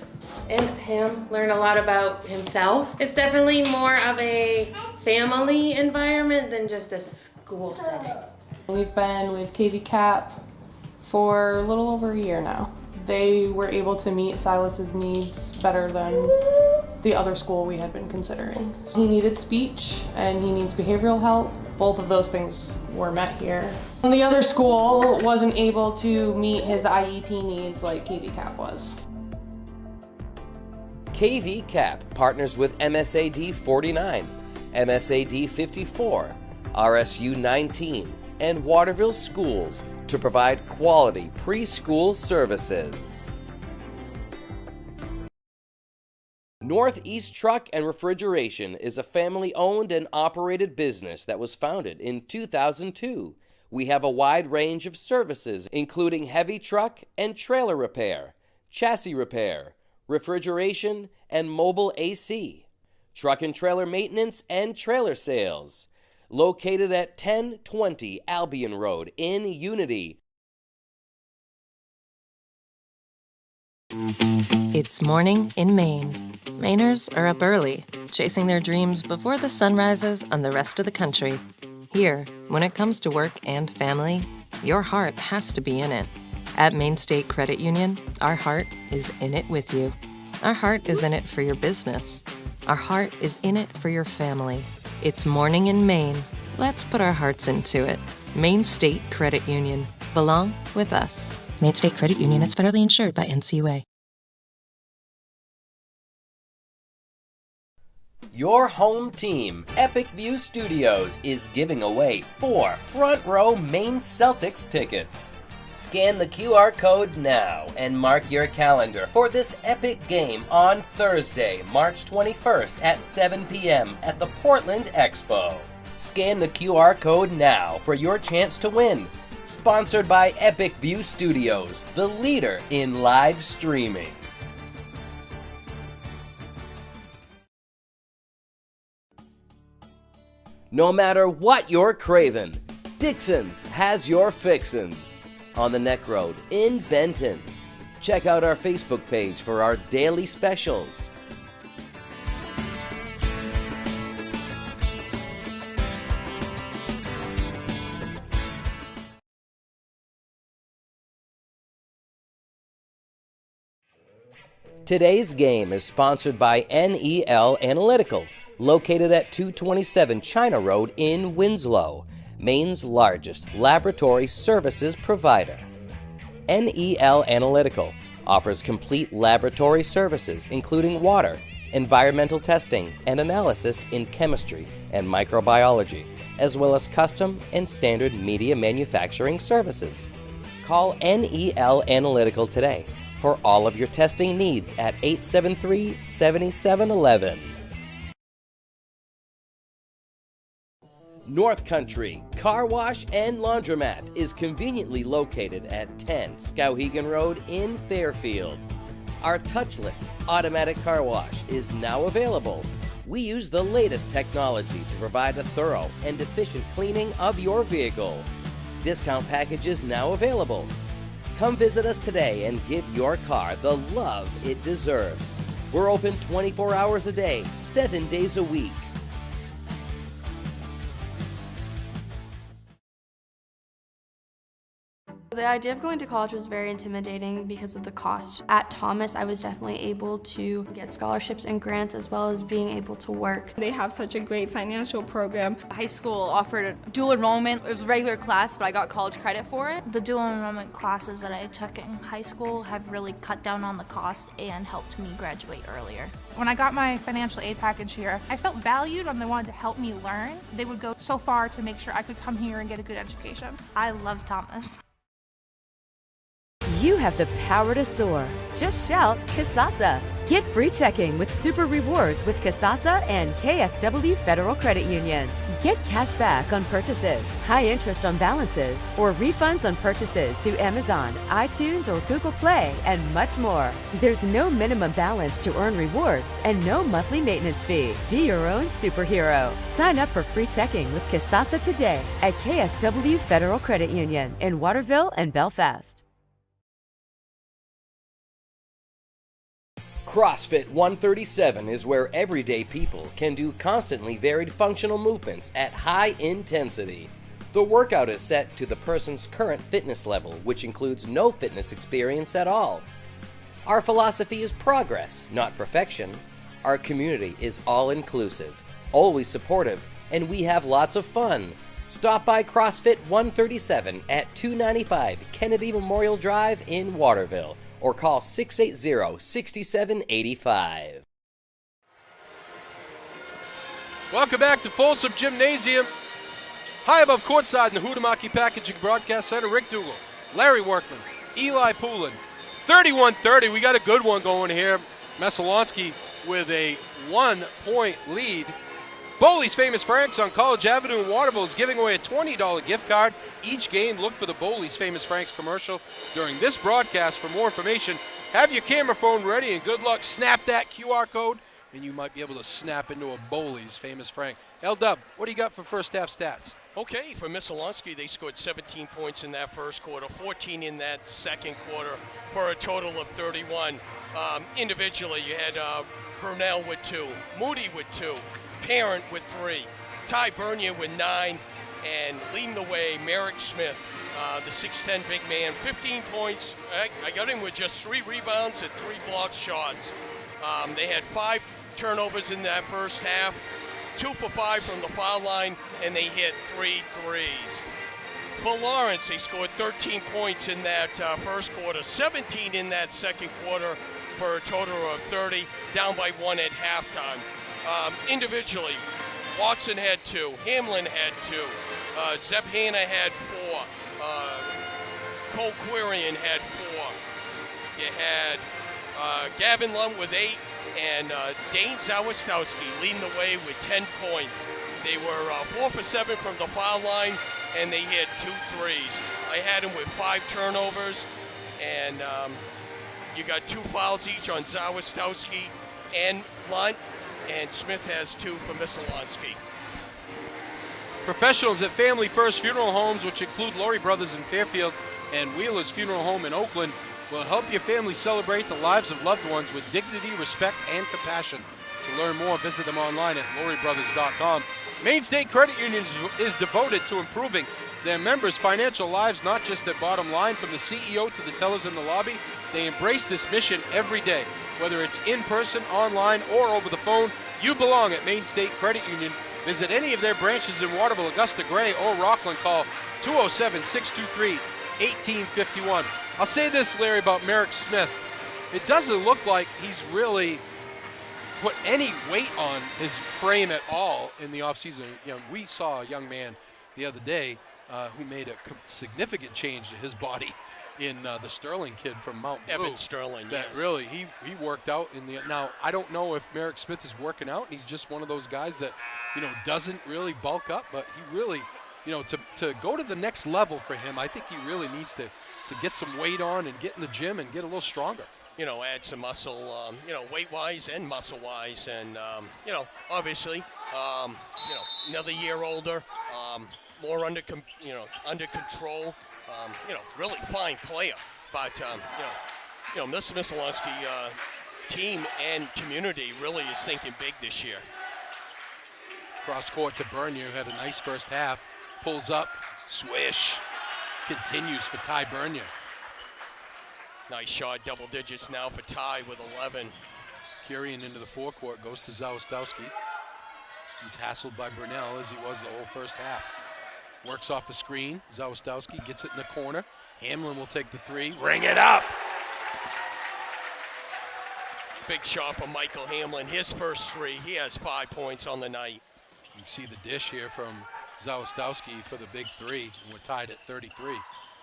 and him learn a lot about himself. It's definitely more of a family environment than just a school setting. We've been with KV-CAP for a little over a year now. They were able to meet Silas's needs better than the other school we had been considering. He needed speech and he needs behavioral help. Both of those things were met here. And the other school wasn't able to meet his IEP needs like KV-CAP was. KV-CAP partners with MSAD 49, MSAD 54, RSU 19, and Waterville Schools to provide quality preschool services. Northeast Truck and Refrigeration is a family-owned and operated business that was founded in 2002. We have a wide range of services, including heavy truck and trailer repair, chassis repair, refrigeration, and mobile AC, truck and trailer maintenance and trailer sales. Located at 1020 Albion Road in Unity. It's morning in Maine. Mainers are up early, chasing their dreams before the sun rises on the rest of the country. Here, when it comes to work and family, your heart has to be in it. At Maine State Credit Union, our heart is in it with you. Our heart is in it for your business. Our heart is in it for your family. It's morning in Maine. Let's put our hearts into it. Maine State Credit Union. Belong with us. Maine State Credit Union is federally insured by NCUA. Your home team, Epic View Studios, is giving away 4 front row Maine Celtics tickets. Scan the QR code now and mark your calendar for this epic game on Thursday, March 21st at 7 p.m. at the Portland Expo. Scan the QR code now for your chance to win. Sponsored by Epic View Studios, the leader in live streaming. No matter what you're craving, Dixon's has your fixins. On the Neck Road in Benton. Check out our Facebook page for our daily specials. Today's game is sponsored by NEL Analytical, located at 227 China Road in Winslow, Maine's largest laboratory services provider. NEL Analytical offers complete laboratory services including water, environmental testing, and analysis in chemistry and microbiology, as well as custom and standard media manufacturing services. Call NEL Analytical today for all of your testing needs at 873-7711. North Country Car Wash and Laundromat is conveniently located at 10 Skowhegan Road in Fairfield. Our touchless automatic car wash is now available. We use the latest technology to provide a thorough and efficient cleaning of your vehicle. Discount packages now available. Come visit us today and give your car the love it deserves. We're open 24 hours a day, 7 days a week. The idea of going to college was very intimidating because of the cost. At Thomas, I was definitely able to get scholarships and grants as well as being able to work. They have such a great financial program. High school offered a dual enrollment. It was a regular class, but I got college credit for it. The dual enrollment classes that I took in high school have really cut down on the cost and helped me graduate earlier. When I got my financial aid package here, I felt valued and they wanted to help me learn. They would go so far to make sure I could come here and get a good education. I love Thomas. You have the power to soar. Just shout Kasasa. Get free checking with super rewards with Kasasa and KSW Federal Credit Union. Get cash back on purchases, high interest on balances, or refunds on purchases through Amazon, iTunes, or Google Play, and much more. There's no minimum balance to earn rewards and no monthly maintenance fee. Be your own superhero. Sign up for free checking with Kasasa today at KSW Federal Credit Union in Waterville and Belfast. CrossFit 137 is where everyday people can do constantly varied functional movements at high intensity. The workout is set to the person's current fitness level, which includes no fitness experience at all. Our philosophy is progress, not perfection. Our community is all-inclusive, always supportive, and we have lots of fun. Stop by CrossFit 137 at 295 Kennedy Memorial Drive in Waterville, or call 680-6785. Welcome back to Folsom Gymnasium. High above courtside in the Huhtamaki Packaging Broadcast Center, Rick Dougal, Larry Workman, Eli Poulin. 31-30, we got a good one going here. Messalonskee with a 1-point lead. Bowley's Famous Franks on College Avenue in Waterville is giving away a $20 gift card. Each game, look for the Bowley's Famous Franks commercial during this broadcast. For more information, have your camera phone ready and good luck. Snap that QR code and you might be able to snap into a Bowley's Famous Frank. L-Dub, what do you got for first half stats? Okay, for Messalonskee, they scored 17 points in that first quarter, 14 in that second quarter, for a total of 31. Individually, you had Burnell with 2, Moody with 2, Parent with 3, Ty Bernier with 9, and leading the way, Merrick Smith, the 6'10" big man, 15 points. I got him with just 3 rebounds and 3 blocked shots. They had 5 turnovers in that first half, 2 for 5 from the foul line, and they hit 3 threes. For Lawrence, they scored 13 points in that first quarter, 17 in that second quarter, for a total of 30, down by 1 at halftime. Individually, Watson had 2, Hamlin had 2, Zeb Hanna had 4, Cole Quirion had 4. You had Gavin Lund with 8, and Dane Zawistowski leading the way with 10 points. They were 4 for 7 from the foul line, and they hit 2 threes. I had them with 5 turnovers, and you got 2 fouls each on Zawistowski and Lund, and Smith has 2 for Messalonskee. Professionals at Family First Funeral Homes, which include Laurie Brothers in Fairfield and Wheeler's Funeral Home in Oakland, will help your family celebrate the lives of loved ones with dignity, respect, and compassion. To learn more, visit them online at lauriebrothers.com. Maine State Credit Union is devoted to improving their members' financial lives, not just their bottom line. From the CEO to the tellers in the lobby, they embrace this mission every day. Whether it's in person, online, or over the phone, you belong at Maine State Credit Union. Visit any of their branches in Waterville, Augusta, Gray, or Rockland. Call 207-623-1851. I'll say this, Larry, about Merrick Smith. It doesn't look like he's really put any weight on his frame at all in the offseason. You know, we saw a young man the other day who made a significant change to his body in the Sterling kid from Mount Blue. Evan Sterling, that yes. Really, he worked out in the. Now, I don't know if Merrick Smith is working out, and he's just one of those guys that, you know, doesn't really bulk up, but he really, you know, to go to the next level for him, I think he really needs to get some weight on and get in the gym and get a little stronger. You know, add some muscle, you know, weight-wise and muscle-wise, and you know, obviously, you know, another year older, more under control. You know, really fine player, but you know, Mr. Messalonskee team and community really is thinking big this year. Cross court to Bernier, who had a nice first half, pulls up, swish, continues for Ty Bernier. Nice shot, double digits now for Ty with 11. Quirion into the forecourt, goes to Zawistowski. He's hassled by Burnell as he was the whole first half. Works off the screen. Zawistowski gets it in the corner. Hamlin will take the 3. Ring it up! Big shot from Michael Hamlin. His first 3. He has 5 points on the night. You see the dish here from Zawistowski for the big 3. And we're tied at 33.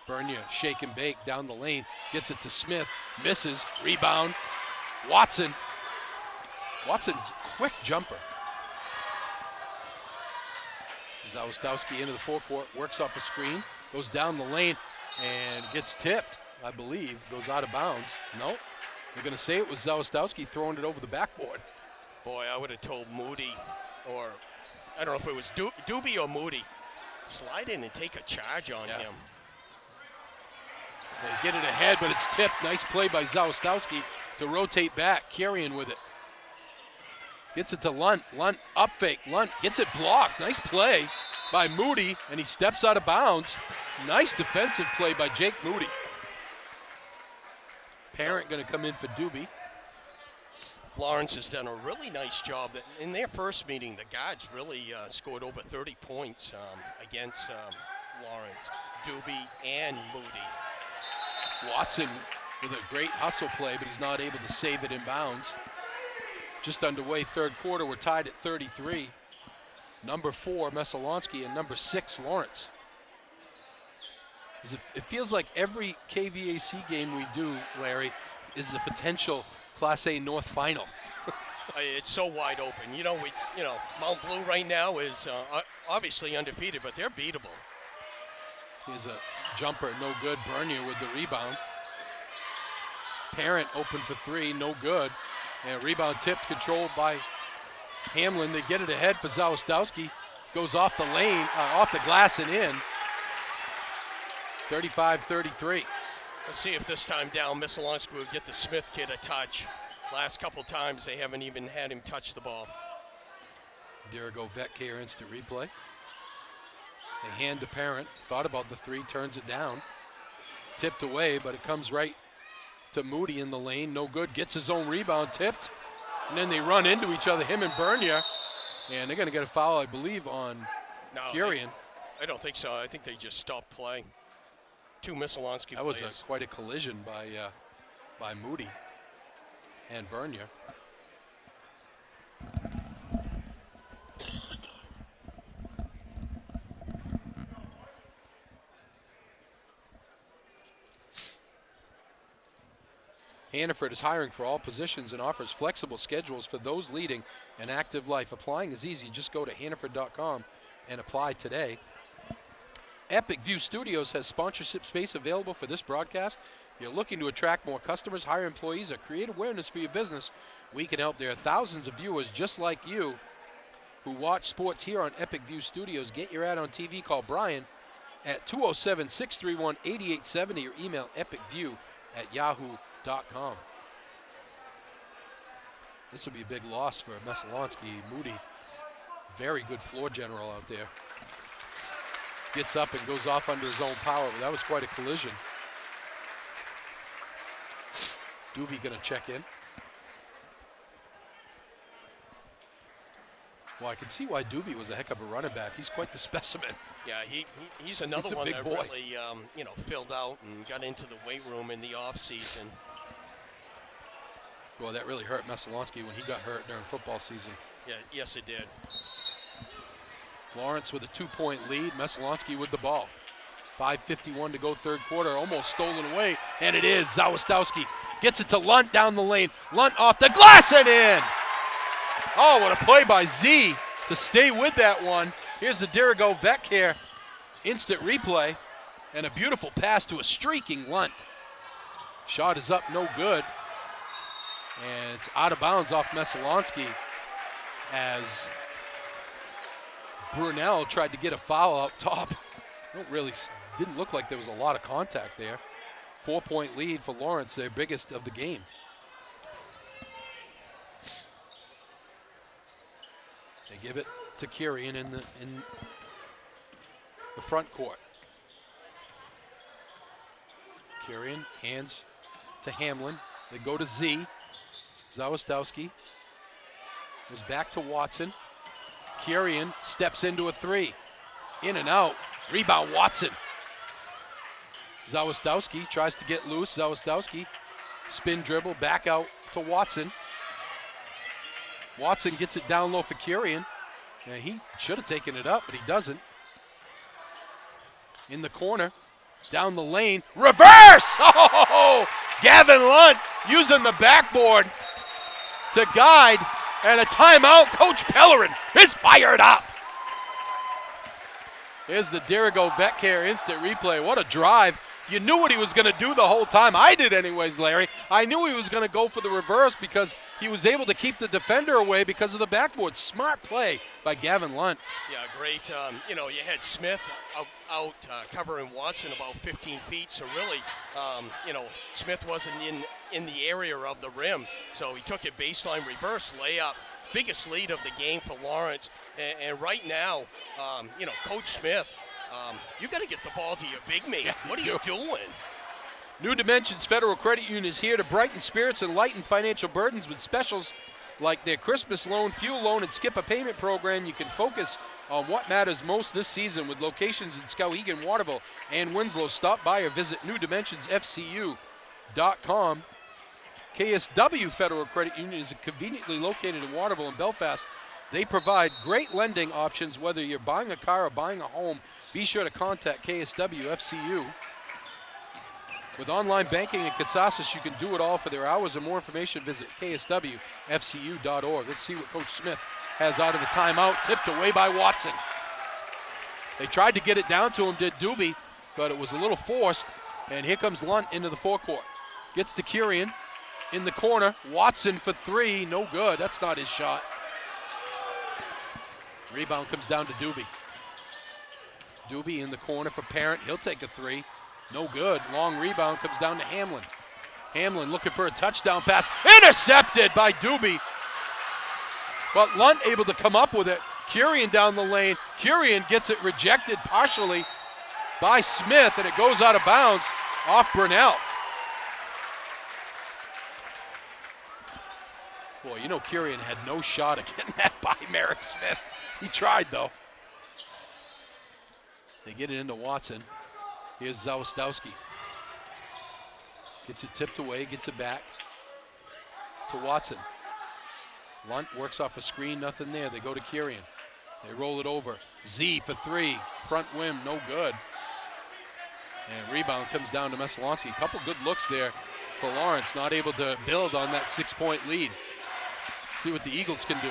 Bernier, shake and bake down the lane. Gets it to Smith. Misses. Rebound. Watson. Watson's a quick jumper. Zawistowski into the forecourt, works off the screen, goes down the lane, and gets tipped, I believe. Goes out of bounds. No, they're going to say it was Zawistowski throwing it over the backboard. Boy, I would have told Moody, or I don't know if it was Doobie or Moody, slide in and take a charge on him. They get it ahead, but it's tipped. Nice play by Zawistowski to rotate back. Quirion with it. Gets it to Lunt. Lunt up fake. Lunt gets it blocked. Nice play by Moody, and he steps out of bounds. Nice defensive play by Jake Moody. Parent going to come in for Doobie. Lawrence has done a really nice job. In their first meeting, the guards really scored over 30 points against Lawrence, Doobie, and Moody. Watson with a great hustle play, but he's not able to save it in bounds. Just underway, third quarter, we're tied at 33. Number 4, Messalonskee, and number 6, Lawrence. It feels like every KVAC game we do, Larry, is a potential Class A North final. It's so wide open. You know, Mount Blue right now is obviously undefeated, but they're beatable. Here's a jumper, no good. Bernier with the rebound. Parent open for 3, no good. And rebound tipped, controlled by Hamlin. They get it ahead for Zawistowski. Goes off the lane, off the glass and in. 35-33. Let's see if this time down, Messalonskee will get the Smith kid a touch. Last couple times, they haven't even had him touch the ball. Dirigo Vetcare instant replay. They hand to Parent. Thought about the 3, turns it down. Tipped away, but it comes right to Moody in the lane. No good. Gets his own rebound, tipped. And then they run into each other, him and Bernier. And they're going to get a foul, I believe, on Quirion. I don't think so. I think they just stopped playing. 2 Messalonskee That was players. quite a collision by Moody and Bernier. Hannaford is hiring for all positions and offers flexible schedules for those leading an active life. Applying is easy. Just go to hannaford.com and apply today. Epic View Studios has sponsorship space available for this broadcast. You're looking to attract more customers, hire employees, or create awareness for your business. We can help. There are thousands of viewers just like you who watch sports here on Epic View Studios. Get your ad on TV. Call Brian at 207-631-8870 or email epicview@yahoo.com. This will be a big loss for Messalonskee. Moody, very good floor general out there. Gets up and goes off under his own power, but that was quite a collision. Doobie gonna check in. Well, I can see why Doobie was a heck of a running back. He's quite the specimen. Yeah, he's another one that boy. Really, filled out and got into the weight room in the off season. Well, that really hurt Messalonskee when he got hurt during football season. Yeah, yes, it did. Lawrence with a 2-point lead. Messalonskee with the ball. 5:51 to go, third quarter. Almost stolen away, and it is. Zawistowski gets it to Lunt down the lane. Lunt off the glass and in. Oh, what a play by Z to stay with that one. Here's the Dirigo Vetcare instant replay, and a beautiful pass to a streaking Lunt. Shot is up, no good. And it's out of bounds off Messalonskee as Brunel tried to get a foul up top. Didn't look like there was a lot of contact there. 4-point lead for Lawrence, their biggest of the game. They give it to Kirian in the front court. Kirian hands to Hamlin. They go to Z. Zawistowski goes back to Watson. Kirian steps into a three. In and out. Rebound Watson. Zawistowski tries to get loose. Zawistowski spin dribble back out to Watson. Watson gets it down low for Kirian. And he should have taken it up, but he doesn't. In the corner, down the lane, reverse! Oh, Gavin Lunt using the backboard to guide, and a timeout. Coach Pellerin is fired up. Here's the Dirigo Vetcare instant replay. What a drive. You knew what he was going to do the whole time. I did anyways, Larry. I knew he was going to go for the reverse because he was able to keep the defender away because of the backboard. Smart play by Gavin Lunt. Yeah, great. You had Smith out covering Watson about 15 feet. So really, Smith wasn't in the area of the rim. So he took it baseline reverse layup. Biggest lead of the game for Lawrence. And right now, Coach Smith, you got to get the ball to your big man. What are you doing? New Dimensions Federal Credit Union is here to brighten spirits and lighten financial burdens with specials like their Christmas loan, fuel loan, and skip a payment program. You can focus on what matters most this season with locations in Skowhegan, Waterville, and Winslow. Stop by or visit newdimensionsfcu.com. KSW Federal Credit Union is conveniently located in Waterville and Belfast. They provide great lending options whether you're buying a car or buying a home. Be sure to contact KSW FCU. With online banking and Casasas, you can do it all. For their hours and more information, visit kswfcu.org. Let's see what Coach Smith has out of the timeout. Tipped away by Watson. They tried to get it down to him, did Doobie, but it was a little forced. And here comes Lunt into the forecourt. Gets to Kirian in the corner. Watson for three. No good. That's not his shot. Rebound comes down to Doobie. Doobie in the corner for Parent. He'll take a three. No good. Long rebound comes down to Hamlin. Hamlin looking for a touchdown pass. Intercepted by Doobie. But Lunt able to come up with it. Kirian down the lane. Kirian gets it rejected partially by Smith, and it goes out of bounds off Brunel. Boy, Kirian had no shot at getting that by Merrick Smith. He tried, though. They get it into Watson. Here's Zawistowski. Gets it tipped away, gets it back to Watson. Lunt works off a screen, nothing there. They go to Kirian. They roll it over. Z for three. Front rim, no good. And rebound comes down to Messalonskee. A couple good looks there for Lawrence, not able to build on that 6-point lead. See what the Eagles can do.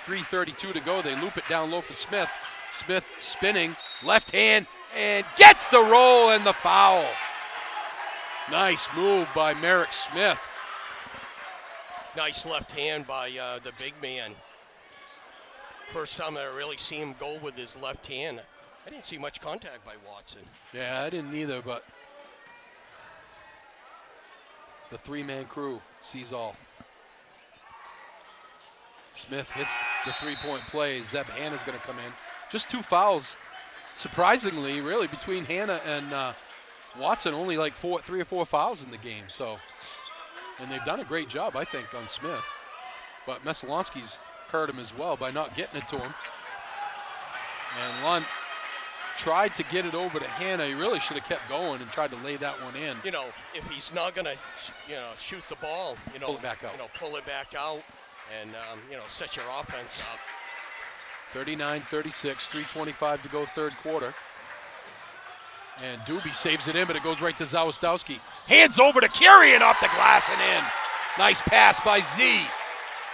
3:32 to go. They loop it down low for Smith. Smith spinning, left hand, and gets the roll and the foul. Nice move by Merrick Smith. Nice left hand by the big man. First time I really see him go with his left hand. I didn't see much contact by Watson. Yeah, I didn't either, but the three-man crew sees all. Smith hits the three-point play. Zeb Hanna's going to come in. Just 2 fouls, surprisingly, really, between Hanna and Watson. Only like 3 or 4 fouls in the game. So, and they've done a great job, I think, on Smith. But Messalonskee's hurt him as well by not getting it to him. And Lund tried to get it over to Hanna. He really should have kept going and tried to lay that one in. You know, if he's not going to, shoot the ball, pull it back out. Pull it back out and, set your offense up. 39-36, 3:25 to go third quarter. And Doobie saves it in, but it goes right to Zawistowski. Hands over to Kyrian off the glass and in. Nice pass by Z.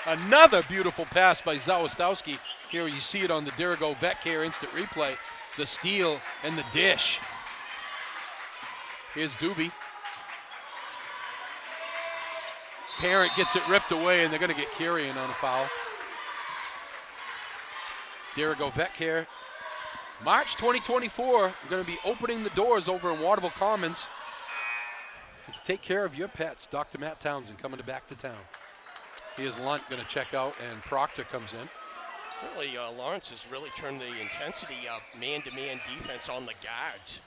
Another beautiful pass by Zawistowski. Here you see it on the Dirigo VetCare instant replay. The steal and the dish. Here's Doobie. Parent gets it ripped away, and they're going to get Kyrian on a foul. Dirigo VetCare. March 2024, we're going to be opening the doors over in Waterville Commons. Take care of your pets. Dr. Matt Townsend coming back to town. Here's Lunt going to check out, and Proctor comes in. Really, Lawrence has really turned the intensity up, man-to-man defense on the guards.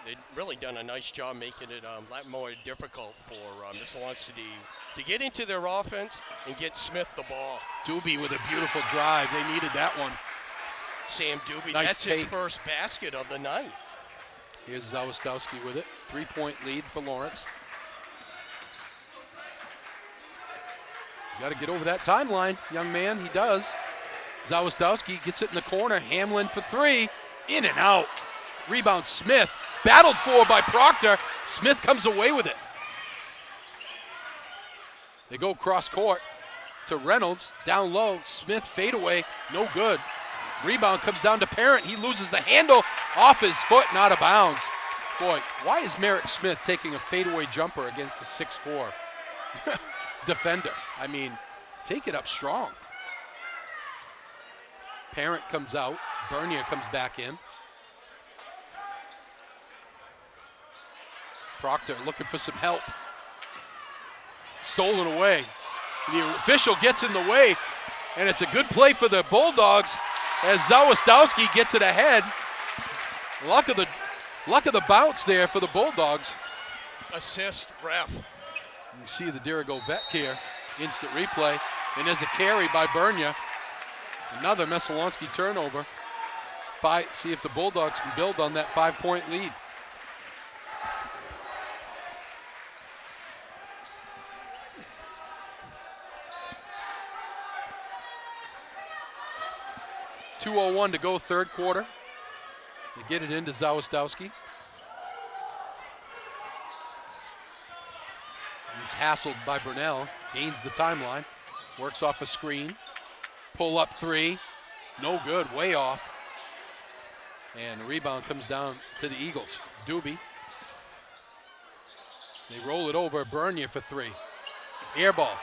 They've really done a nice job making it a lot more difficult for Messalonskee to get into their offense and get Smith the ball. Doobie with a beautiful drive. They needed that one. Sam Doobie, Nice that's take. his first basket of the night. Here's Zawistowski with it. 3-point lead for Lawrence. Got to get over that timeline, young man. He does. Zawistowski gets it in the corner. Hamlin for 3. In and out. Rebound Smith. Battled for by Proctor. Smith comes away with it. They go cross court to Reynolds. Down low. Smith fadeaway. No good. Rebound comes down to Parent. He loses the handle off his foot and out of bounds. Boy, why is Merrick Smith taking a fadeaway jumper against a 6'4" defender? I mean, take it up strong. Parent comes out. Bernier comes back in. Proctor looking for some help. Stolen away. The official gets in the way, and it's a good play for the Bulldogs as Zawistowski gets it ahead. Luck of the bounce there for the Bulldogs. Assist, ref. You see the Dirigo VetCare instant replay, and there's a carry by Bernier. Another Messalonskee turnover. See if the Bulldogs can build on that 5-point lead. .201 to go third quarter. They get it into Zawistowski. He's hassled by Burnell. Gains the timeline. Works off a screen. Pull up 3. No good. Way off. And the rebound comes down to the Eagles. Doobie. They roll it over. Bernier for 3. Air ball.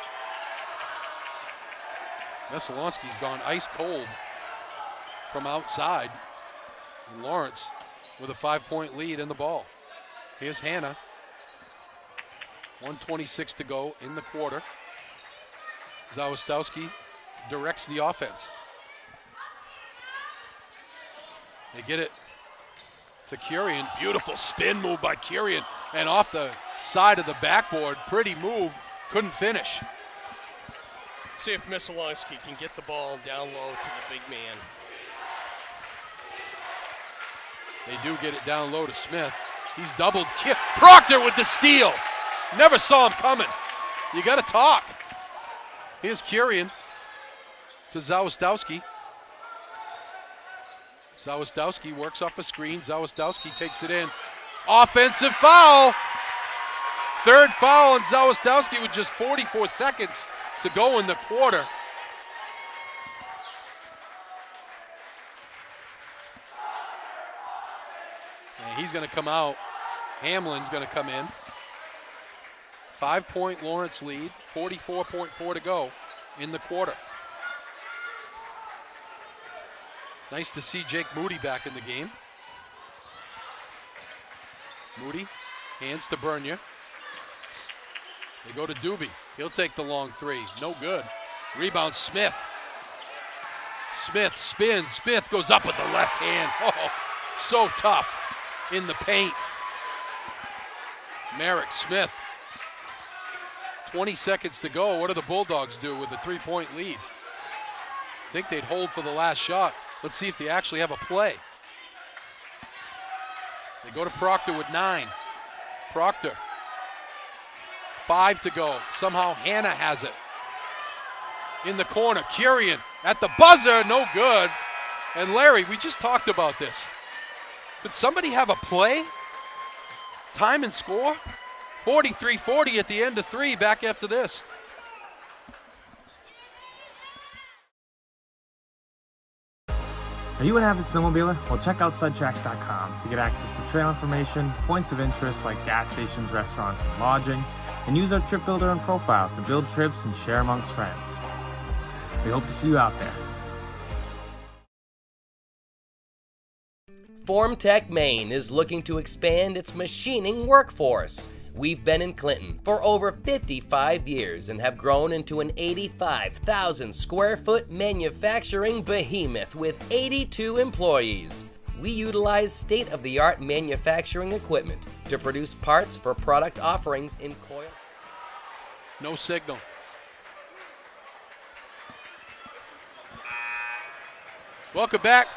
Messalonski's gone ice cold from outside. And Lawrence with a 5-point lead in the ball. Here's Hanna. 1:26 to go in the quarter. Zawistowski directs the offense. They get it to Kyrian. Beautiful spin move by Kyrian. And off the side of the backboard. Pretty move. Couldn't finish. See if Messalonskee can get the ball down low to the big man. They do get it down low to Smith. He's doubled. Proctor with the steal. Never saw him coming. You got to talk. Here's Kyrian to Zawistowski. Zawistowski works off a screen. Zawistowski takes it in. Offensive foul. Third foul on Zawistowski with just 44 seconds to go in the quarter. And he's going to come out. Hamlin's going to come in. 5-point Lawrence lead, 44.4 to go in the quarter. Nice to see Jake Moody back in the game. Moody, hands to Bernia. They go to Doobie. He'll take the long three. No good. Rebound, Smith. Smith spins. Smith goes up with the left hand. Oh, so tough in the paint. Merrick Smith. 20 seconds to go. What do the Bulldogs do with a 3-point lead? I think they'd hold for the last shot. Let's see if they actually have a play. They go to Proctor with 9. Proctor. 5 to go. Somehow Hannah has it. In the corner, Kurian at the buzzer, no good. And Larry, we just talked about this. Could somebody have a play? Time and score? 43-40 at the end of 3, back after this. Are you an avid snowmobiler? Well, check out Sudtracks.com to get access to trail information, points of interest like gas stations, restaurants, and lodging, and use our trip builder and profile to build trips and share amongst friends. We hope to see you out there. Formtech Maine is looking to expand its machining workforce. We've been in Clinton for over 55 years and have grown into an 85,000 square foot manufacturing behemoth with 82 employees. We utilize state-of-the-art manufacturing equipment to produce parts for product offerings in coil. No signal. Welcome back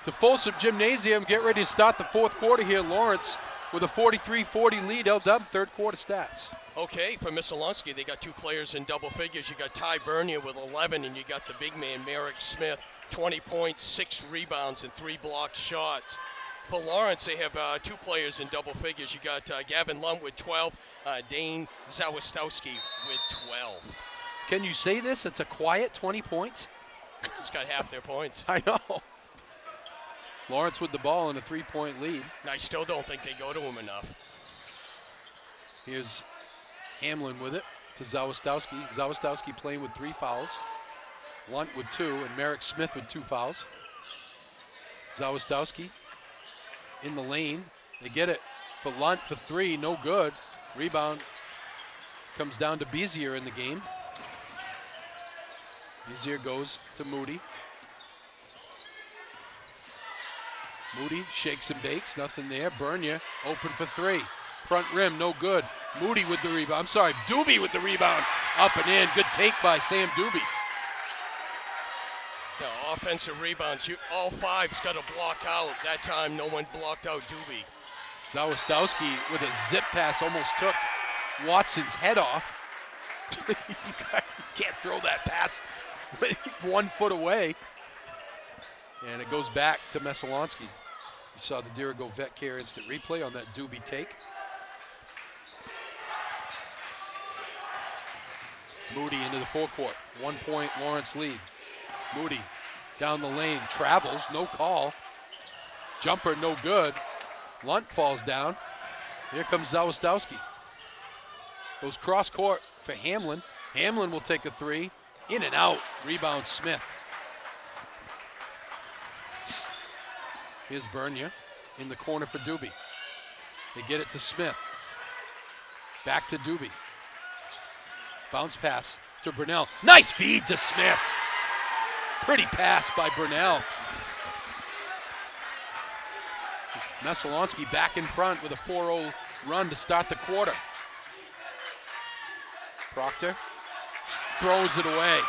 to Folsom Gymnasium. Get ready to start the fourth quarter here. Lawrence with a 43-40 lead. L-Dub, third quarter stats. Okay, for Messalonskee, they got 2 players in double figures. You got Ty Bernia with 11, and you got the big man, Merrick Smith, 20 points, 6 rebounds, and 3 blocked shots. For Lawrence, they have 2 players in double figures. You got Gavin Lund with 12, Dane Zawistowski with 12. Can you say this? It's a quiet 20 points? He's got half their points. I know. Lawrence with the ball in a 3-point lead. And I still don't think they go to him enough. Here's Hamlin with it to Zawistowski. Zawistowski playing with 3 fouls. Lunt with 2, and Merrick Smith with 2 fouls. Zawistowski in the lane. They get it for Lunt for 3, no good. Rebound comes down to Bezier in the game. Bezier goes to Moody. Moody shakes and bakes, nothing there. Bernia open for 3. Front rim, no good. Moody with the rebound. I'm sorry, Doobie with the rebound. Up and in. Good take by Sam Doobie. Yeah, offensive rebounds. All 5's got to block out. That time, no one blocked out Doobie. Zawistowski with a zip pass almost took Watson's head off. You can't throw that pass 1 foot away. And it goes back to Messalonskee. You saw the Dirigo Vet Care instant replay on that Doobie take. Moody into the forecourt. 1-point Lawrence lead. Moody down the lane, travels, no call. Jumper, no good. Lunt falls down. Here comes Zawistowski. Goes cross court for Hamlin. Hamlin will take a 3. In and out. Rebound Smith. Here's Bernia in the corner for Doobie. They get it to Smith. Back to Doobie. Bounce pass to Burnell. Nice feed to Smith. Pretty pass by Burnell. Messalonskee back in front with a 4-0 run to start the quarter. Proctor throws it away.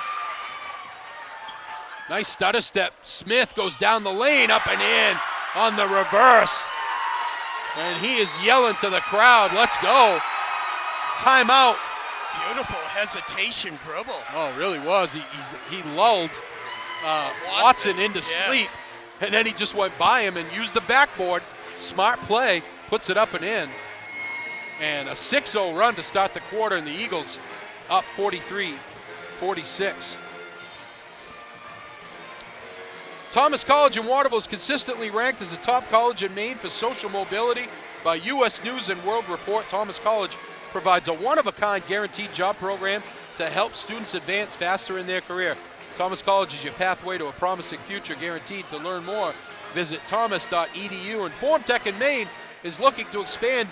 Nice stutter step. Smith goes down the lane, up and in on the reverse. And he is yelling to the crowd, let's go. Timeout. Beautiful hesitation dribble. Oh, it really was. He lulled Watson into sleep, and then he just went by him and used the backboard. Smart play, puts it up and in. And a 6-0 run to start the quarter, and the Eagles up 43-46. Thomas College in Waterville is consistently ranked as a top college in Maine for social mobility by U.S. News and World Report. Thomas College provides a one-of-a-kind guaranteed job program to help students advance faster in their career. Thomas College is your pathway to a promising future, guaranteed. To learn more, visit thomas.edu. And Formtech in Maine is looking to expand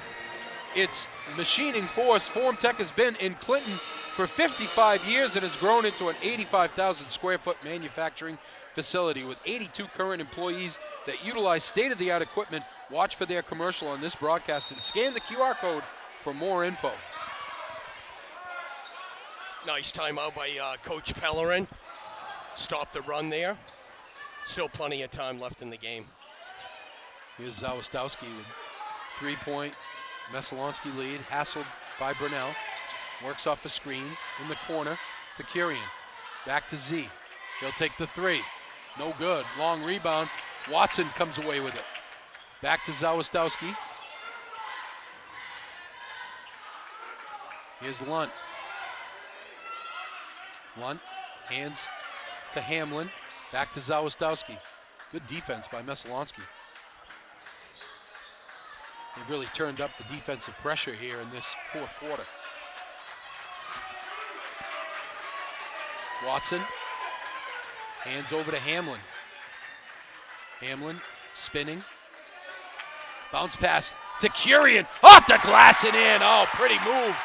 its machining force. Formtech has been in Clinton for 55 years and has grown into an 85,000 square foot manufacturing facility with 82 current employees that utilize state-of-the-art equipment. Watch for their commercial on this broadcast and scan the QR code for more info. Nice timeout by Coach Pellerin. Stop the run there. Still plenty of time left in the game. Here's Zawistowski with 3-point Messalonskee lead, hassled by Brunel. Works off a screen in the corner to Kirian. Back to Z. He'll take the three. No good. Long rebound. Watson comes away with it. Back to Zawistowski. Here's Lunt. Lunt hands to Hamlin. Back to Zawistowski. Good defense by Messalonskee. They really turned up the defensive pressure here in this fourth quarter. Watson hands over to Hamlin. Hamlin spinning. Bounce pass to Kirian. Off the glass and in. Oh, pretty move.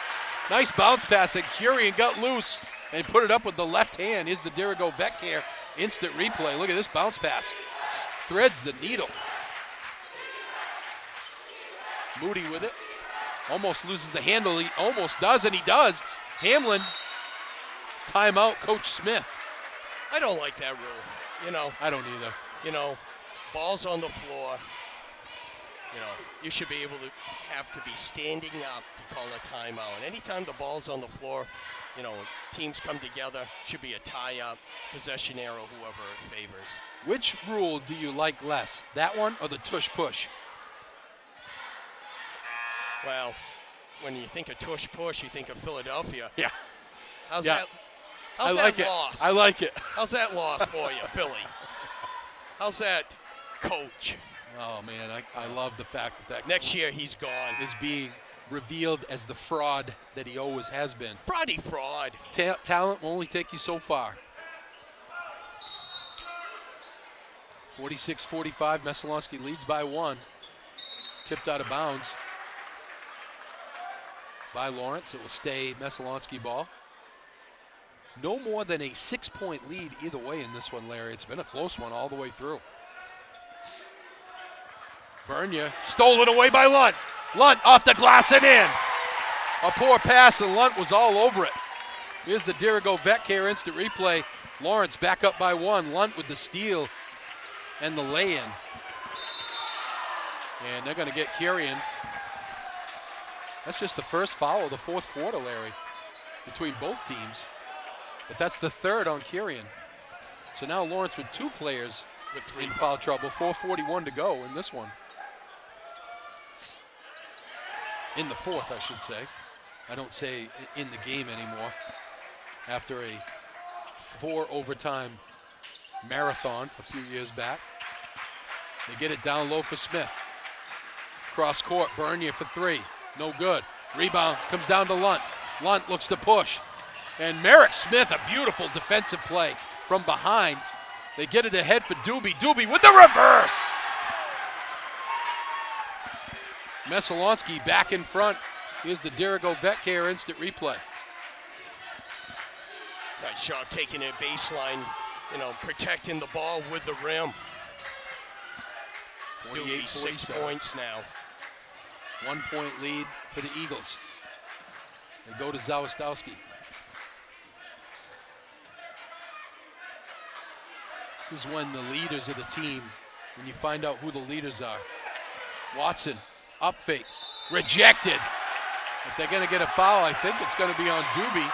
Nice bounce pass, and Kirian got loose and put it up with the left hand. Here's the Dirigo Vetcare instant replay. Look at this bounce pass. Threads the needle. Moody with it. Almost loses the handle. He almost does, and he does. Hamlin, timeout, Coach Smith. I don't like that rule. You know. I don't either. You know, ball's on the floor. You know, you should be able to have to be standing up to call a timeout. And anytime the ball's on the floor, you know, teams come together, should be a tie-up, possession arrow, whoever it favors. Which rule do you like less, that one or the tush-push? Well, when you think of tush-push, you think of Philadelphia. Yeah. How's yeah. that? How's I like that it. loss? I like it. How's that loss for you, Philly? How's that, coach? Oh, man, I love the fact that next year he's gone. Is being revealed as the fraud that he always has been. Fraudy fraud. Talent will only take you so far. 46-45, Messalonskee leads by 1. Tipped out of bounds by Lawrence. It will stay Messalonskee ball. No more than a 6-point lead either way in this one, Larry. It's been a close one all the way through. Bernia stolen away by Lunt. Lunt off the glass and in. A poor pass, and Lunt was all over it. Here's the Dirigo Vetcare instant replay. Lawrence back up by 1. Lunt with the steal and the lay-in. And they're going to get Kirian. That's just the first foul of the fourth quarter, Larry, between both teams. But that's the third on Kirian. So now Lawrence with 2 players with 3 in foul trouble. 4:41 to go in this one. In the fourth, I should say. I don't say in the game anymore. After a 4 overtime marathon a few years back. They get it down low for Smith. Cross court, Bernier for 3. No good. Rebound comes down to Lunt. Lunt looks to push. And Merrick Smith, a beautiful defensive play from behind. They get it ahead for Doobie. Doobie with the reverse. Messalonskee back in front. Here's the Dirigo Vetcare instant replay. Nice shot, taking it baseline, you know, protecting the ball with the rim. 48, 6 points now. 1-point lead for the Eagles. They go to Zawistowski. This is when the leaders of the team, when you find out who the leaders are. Watson, up fake, rejected. If they're going to get a foul, I think it's going to be on Doobie.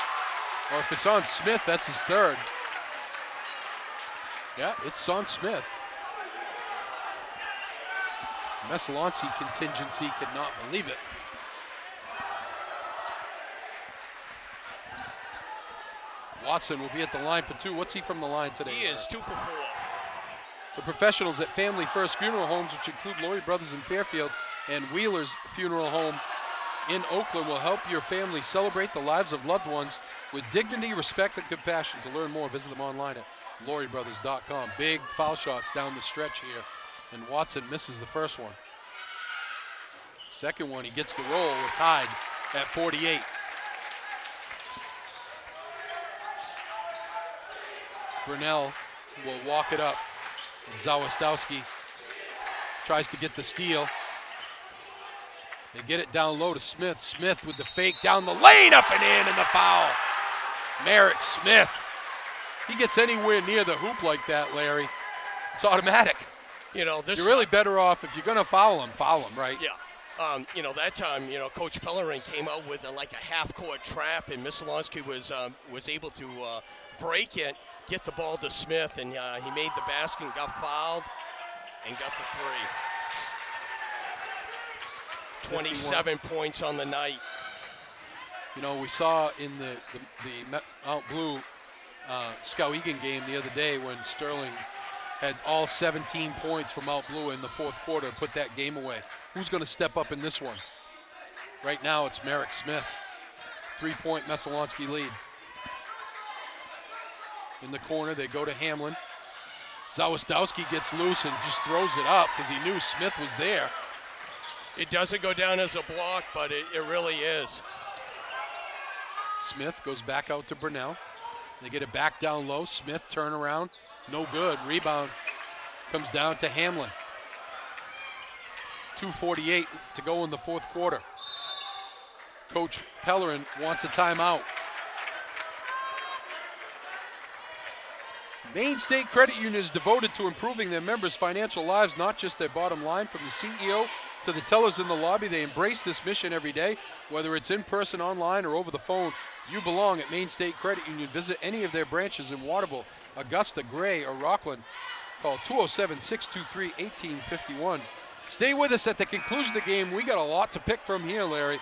Or if it's on Smith, that's his third. Yeah, it's on Smith. Messalonskee contingency could not believe it. Watson will be at the line for 2. What's he from the line today? He is 2 for 4. The professionals at Family First Funeral Homes, which include Laurie Brothers in Fairfield and Wheeler's Funeral Home in Oakland, will help your family celebrate the lives of loved ones with dignity, respect, and compassion. To learn more, visit them online at lauriebrothers.com. Big foul shots down the stretch here, and Watson misses the first one. Second one, he gets the roll. We're tied at 48. Brunell will walk it up. Zawistowski tries to get the steal. They get it down low to Smith. Smith with the fake down the lane, up and in, and the foul. Merrick Smith. He gets anywhere near the hoop like that, Larry, it's automatic. You know, this you're really better off if you're going to foul him, right? Yeah. You know, that time, you know, Coach Pellerin came out with like a half-court trap, and Messalonskee was able to break it, get the ball to Smith, and he made the basket and got fouled and got the 3. 27 points on the night. You know, we saw in the Mount Blue Skowhegan game the other day when Sterling had all 17 points from Mount Blue in the fourth quarter, put that game away. Who's going to step up in this one? Right now it's Merrick Smith. 3-point Messalonskee lead. In the corner, they go to Hamlin. Zawistowski gets loose and just throws it up because he knew Smith was there. It doesn't go down as a block, but it really is. Smith goes back out to Brunell. They get it back down low. Smith turnaround, no good. Rebound comes down to Hamlin. 2:48 to go in the fourth quarter. Coach Pellerin wants a timeout. Maine State Credit Union is devoted to improving their members' financial lives, not just their bottom line. From the CEO to the tellers in the lobby, they embrace this mission every day. Whether it's in person, online, or over the phone, you belong at Maine State Credit Union. Visit any of their branches in Waterville, Augusta, Gray, or Rockland. Call 207-623-1851. Stay with us at the conclusion of the game. We got a lot to pick from here, Larry.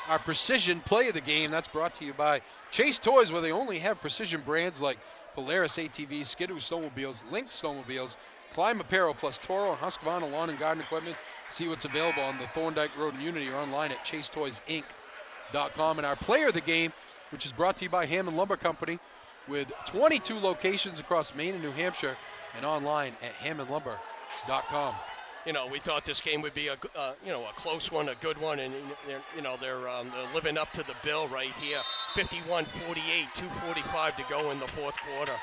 Our precision play of the game, that's brought to you by Chase Toys, where they only have precision brands like Polaris ATVs, Skidoo snowmobiles, Lynx snowmobiles, Climb Apparel, plus Toro and Husqvarna lawn and garden equipment. See what's available on the Thorndike Road in Unity or online at chasetoysinc.com. And our player of the game, which is brought to you by Hammond Lumber Company, with 22 locations across Maine and New Hampshire, and online at hammondlumber.com. You know, we thought this game would be a close one, a good one, and they're living up to the bill right here. 51-48, 2:45 to go in the fourth quarter.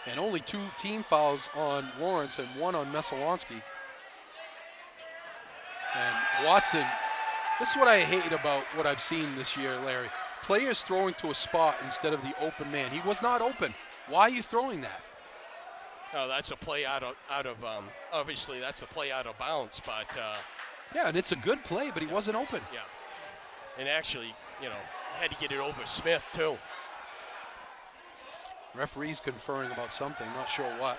And only 2 team fouls on Lawrence and 1 on Messalonskee. And Watson, this is what I hate about what I've seen this year, Larry. Players throwing to a spot instead of the open man. He was not open. Why are you throwing that? No, that's a play out of obviously that's a play out of bounds, but yeah, and it's a good play, but he wasn't open. Yeah, and actually, had to get it over Smith too. Referee's conferring about something, not sure what.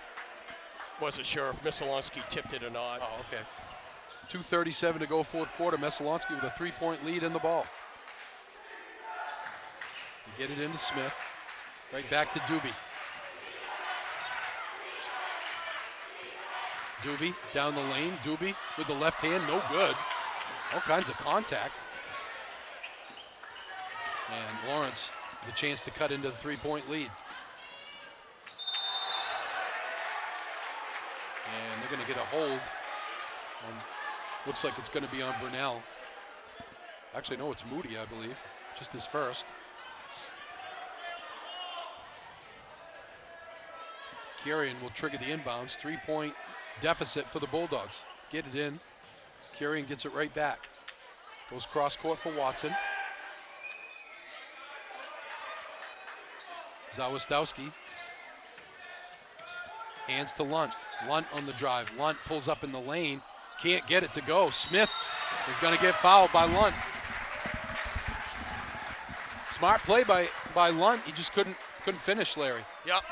Wasn't sure if Messalonskee tipped it or not. Oh, okay. 2:37 to go fourth quarter. Messalonskee with a 3-point lead in the ball. You get it into Smith. Right back to Doobie. Doobie down the lane. Doobie with the left hand, no good. All kinds of contact. And Lawrence, the chance to cut into the 3-point lead. And they're going to get a hold. Looks like it's going to be on Brunell. Actually, no, it's Moody, I believe. Just his first. Kiernan will trigger the inbounds. 3-point deficit for the Bulldogs. Get it in. Kiernan gets it right back. Goes cross court for Watson. Zawistowski. Hands to Lunt. Lunt on the drive. Lunt pulls up in the lane. Can't get it to go. Smith is going to get fouled by Lunt. Smart play by Lunt. He just couldn't finish, Larry. Yep,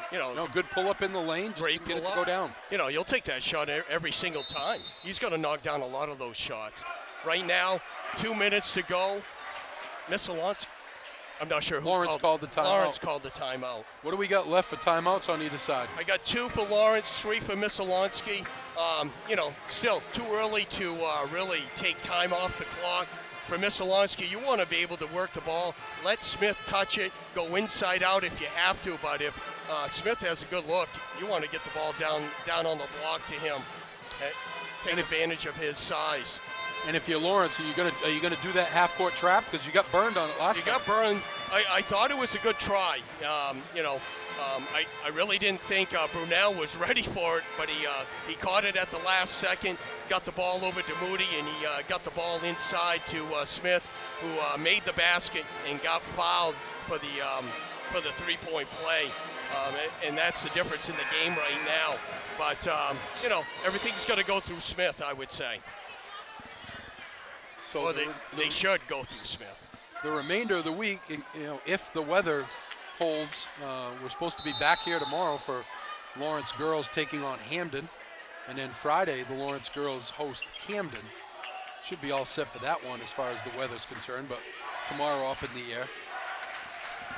good pull up in the lane, just great get it to pull go up. down. You'll take that shot every single time. He's going to knock down a lot of those shots. Right now, 2 minutes to go. Messalonskee I'm not sure who Lawrence called the timeout. Lawrence called the timeout. What do we got left for timeouts on either side? I got 2 for Lawrence, 3 for Messalonskee. Still too early to really take time off the clock. For Messalonskee, you want to be able to work the ball. Let Smith touch it, go inside out if you have to. But if Smith has a good look, you want to get the ball down on the block to him. Take advantage of his size. And if you're Lawrence, are you gonna do that half-court trap? Because you got burned on it last time. You got burned. I thought it was a good try. I really didn't think Brunel was ready for it, but he caught it at the last second, got the ball over to Moody, and he got the ball inside to Smith, who made the basket and got fouled for the three-point play. And that's the difference in the game right now. But, everything's going to go through Smith, I would say. So or they should go through Smith. The remainder of the week, if the weather holds, we're supposed to be back here tomorrow for Lawrence girls taking on Hamden. And then Friday, the Lawrence girls host Hamden. Should be all set for that one as far as the weather's concerned, but tomorrow up in the air.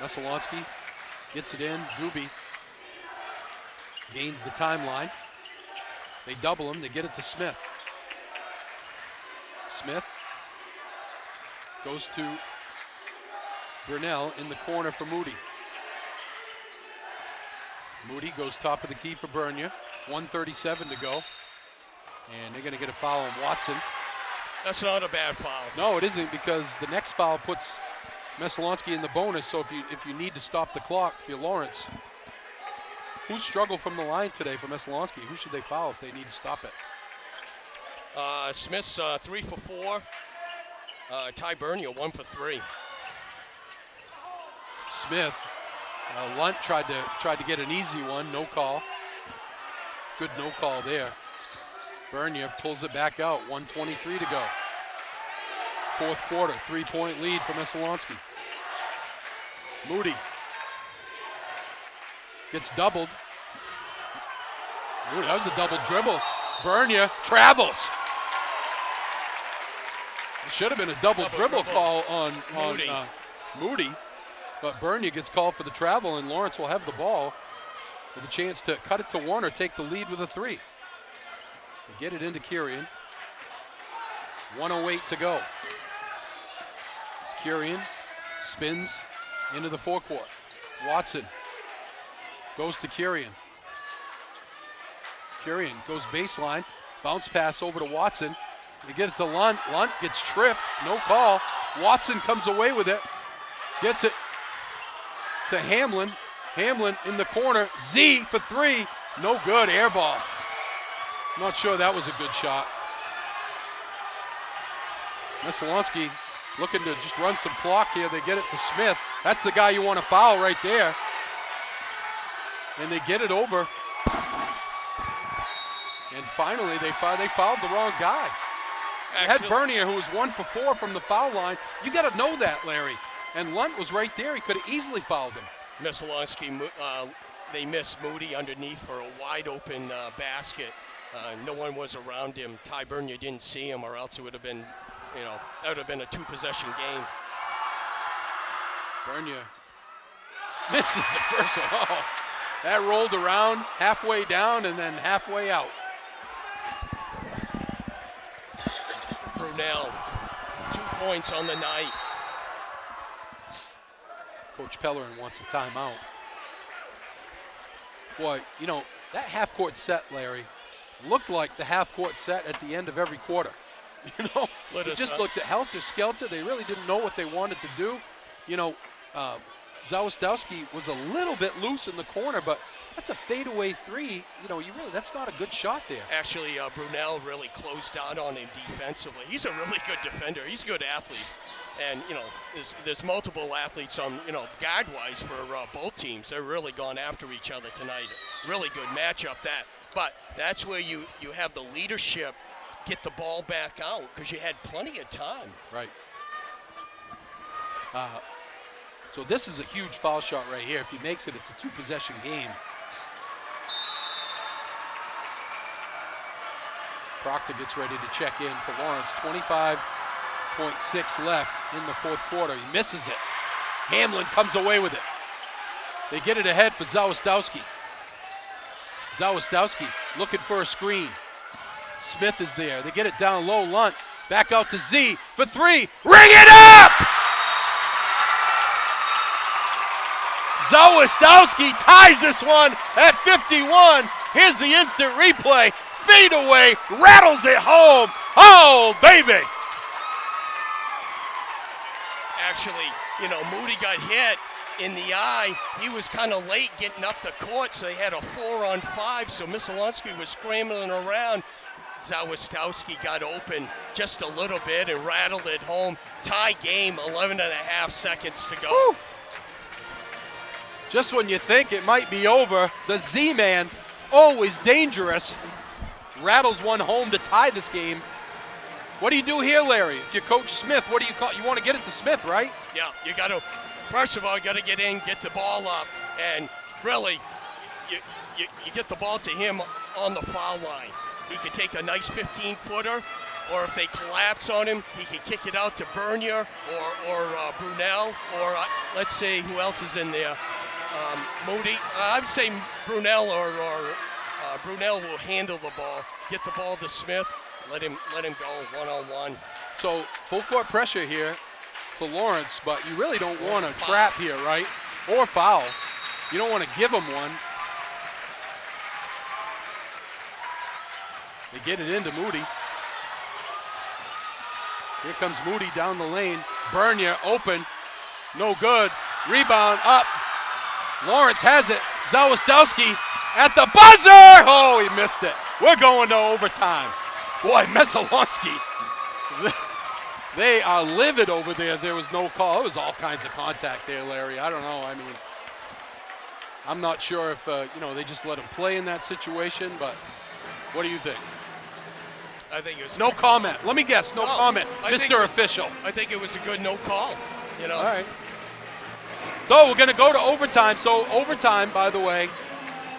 Messalonskee gets it in. Doobie gains the timeline. They double him. They get it to Smith. Smith goes to Brunel in the corner for Moody. Moody goes top of the key for Bernia. 1:37 to go. And they're going to get a foul on Watson. That's not a bad foul. No, it isn't, because the next foul puts Messalonskee in the bonus. So if you need to stop the clock, if you're Lawrence, who's struggled from the line today for Messalonskee? Who should they foul if they need to stop it? Smith's 3 for 4. Ty Bernia 1 for 3. Smith, Lunt tried to get an easy one, no call. Good no call there. Bernia pulls it back out, 1:23 to go. Fourth quarter, 3-point lead for Messalonskee. Moody gets doubled. Ooh, that was a double dribble. Bernia travels. It should have been a double dribble call on Moody, but Bernia gets called for the travel, and Lawrence will have the ball with a chance to cut it to one or take the lead with a 3. They get it into Kurian. 1:08 to go. Kurian spins into the forecourt. Watson goes to Kurian. Kurian goes baseline, bounce pass over to Watson. They get it to Lunt. Lunt gets tripped, no call. Watson comes away with it, gets it to Hamlin. Hamlin in the corner, Z for 3, no good, air ball. Not sure that was a good shot. Messalonskee looking to just run some clock here. They get it to Smith. That's the guy you want to foul right there. And they get it over. And finally, they fouled the wrong guy. They had Bernier, who was 1 for 4 from the foul line. You got to know that, Larry. And Lunt was right there. He could have easily fouled him. Messalonskee, they missed Moody underneath for a wide open basket. No one was around him. Ty Bernia didn't see him, or else it would have been, that would have been a 2-possession game. Bernia misses the first one. Oh, that rolled around halfway down and then halfway out. Brunel, 2 points on the night. Coach Pellerin wants a timeout. Boy, that half-court set, Larry, looked like the half-court set at the end of every quarter. It just looked at helter-skelter. They really didn't know what they wanted to do. Zawistowski was a little bit loose in the corner, but that's a fadeaway 3. That's not a good shot there. Actually, Brunel really closed down on him defensively. He's a really good defender. He's a good athlete. And, there's multiple athletes on, guard-wise for both teams. They're really gone after each other tonight. Really good matchup, that. But that's where you have the leadership get the ball back out, because you had plenty of time. Right. So this is a huge foul shot right here. If he makes it, it's a 2-possession game. Proctor gets ready to check in for Lawrence. 25.6 left in the fourth quarter. He misses it. Hamlin comes away with it. They get it ahead for Zawistowski. Zawistowski looking for a screen. Smith is there. They get it down low. Lunt back out to Z for three. Ring it up! Zawistowski ties this one at 51. Here's the instant replay. Fade away, rattles it home. Oh, baby. Actually, Moody got hit in the eye. He was kind of late getting up the court, so they had a 4-on-5, so Messalonskee was scrambling around. Zawistowski got open just a little bit and rattled it home. Tie game, 11 and a half seconds to go. Woo. Just when you think it might be over, the Z-Man, always dangerous, rattles one home to tie this game. What do you do here, Larry? If you're Coach Smith, what do you call? You want to get it to Smith, right? Yeah, you got to, first of all, you got to get in, get the ball up, and really, you get the ball to him on the foul line. He could take a nice 15-footer, or if they collapse on him, he could kick it out to Bernier or Brunel, or let's see who else is in there. Moody. I would say Brunel or Brunel will handle the ball, get the ball to Smith, let him go one-on-one. So full court pressure here for Lawrence, but you really don't want to trap here, right? Or foul. You don't want to give him one. They get it into Moody. Here comes Moody down the lane. Bernier open. No good. Rebound up. Lawrence has it. Zawistowski at the buzzer. Oh, he missed it. We're going to overtime. Boy, Messalonskee. They are livid over there. There was no call. It was all kinds of contact there, Larry. I don't know. I mean, I'm not sure if, they just let him play in that situation, but what do you think? I think it was no comment. Let me guess. No comment, Mr. Official. I think it was a good no call. All right. So we're going to go to overtime. So overtime, by the way,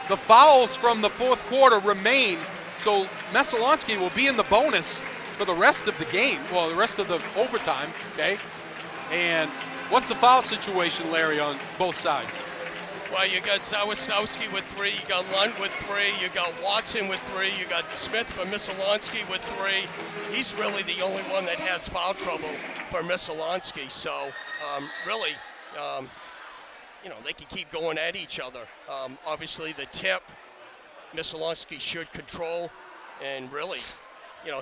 the fouls from the fourth quarter remain. So Messalonskee will be in the bonus for the rest of the game. Well, the rest of the overtime, okay? And what's the foul situation, Larry, on both sides? Well, you got Zawistowski with 3, you got Lunt with 3, you got Watson with 3, you got Smith for Messalonskee with 3. He's really the only one that has foul trouble for Messalonskee. So really, they can keep going at each other. Obviously, the tip, Messalonskee should control, and really,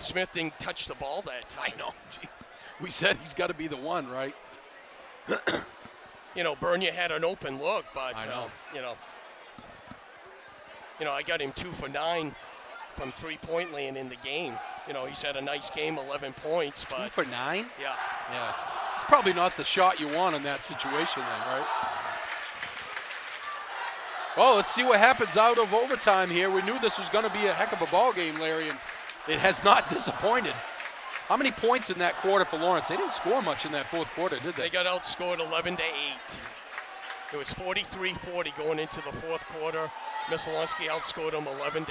Smith didn't touch the ball that time. I know, jeez. We said he's got to be the one, right? Bernier had an open look, but I know. I got him 2 for 9 from 3-point land in the game. He's had a nice game, 11 points, but 2 for 9? Yeah. Yeah. It's probably not the shot you want in that situation then, right? Well, let's see what happens out of overtime here. We knew this was going to be a heck of a ball game, Larry, and it has not disappointed. How many points in that quarter for Lawrence? They didn't score much in that fourth quarter, did they? They got outscored 11-8. It was 43-40 going into the fourth quarter. Messalonskee outscored them 11-8.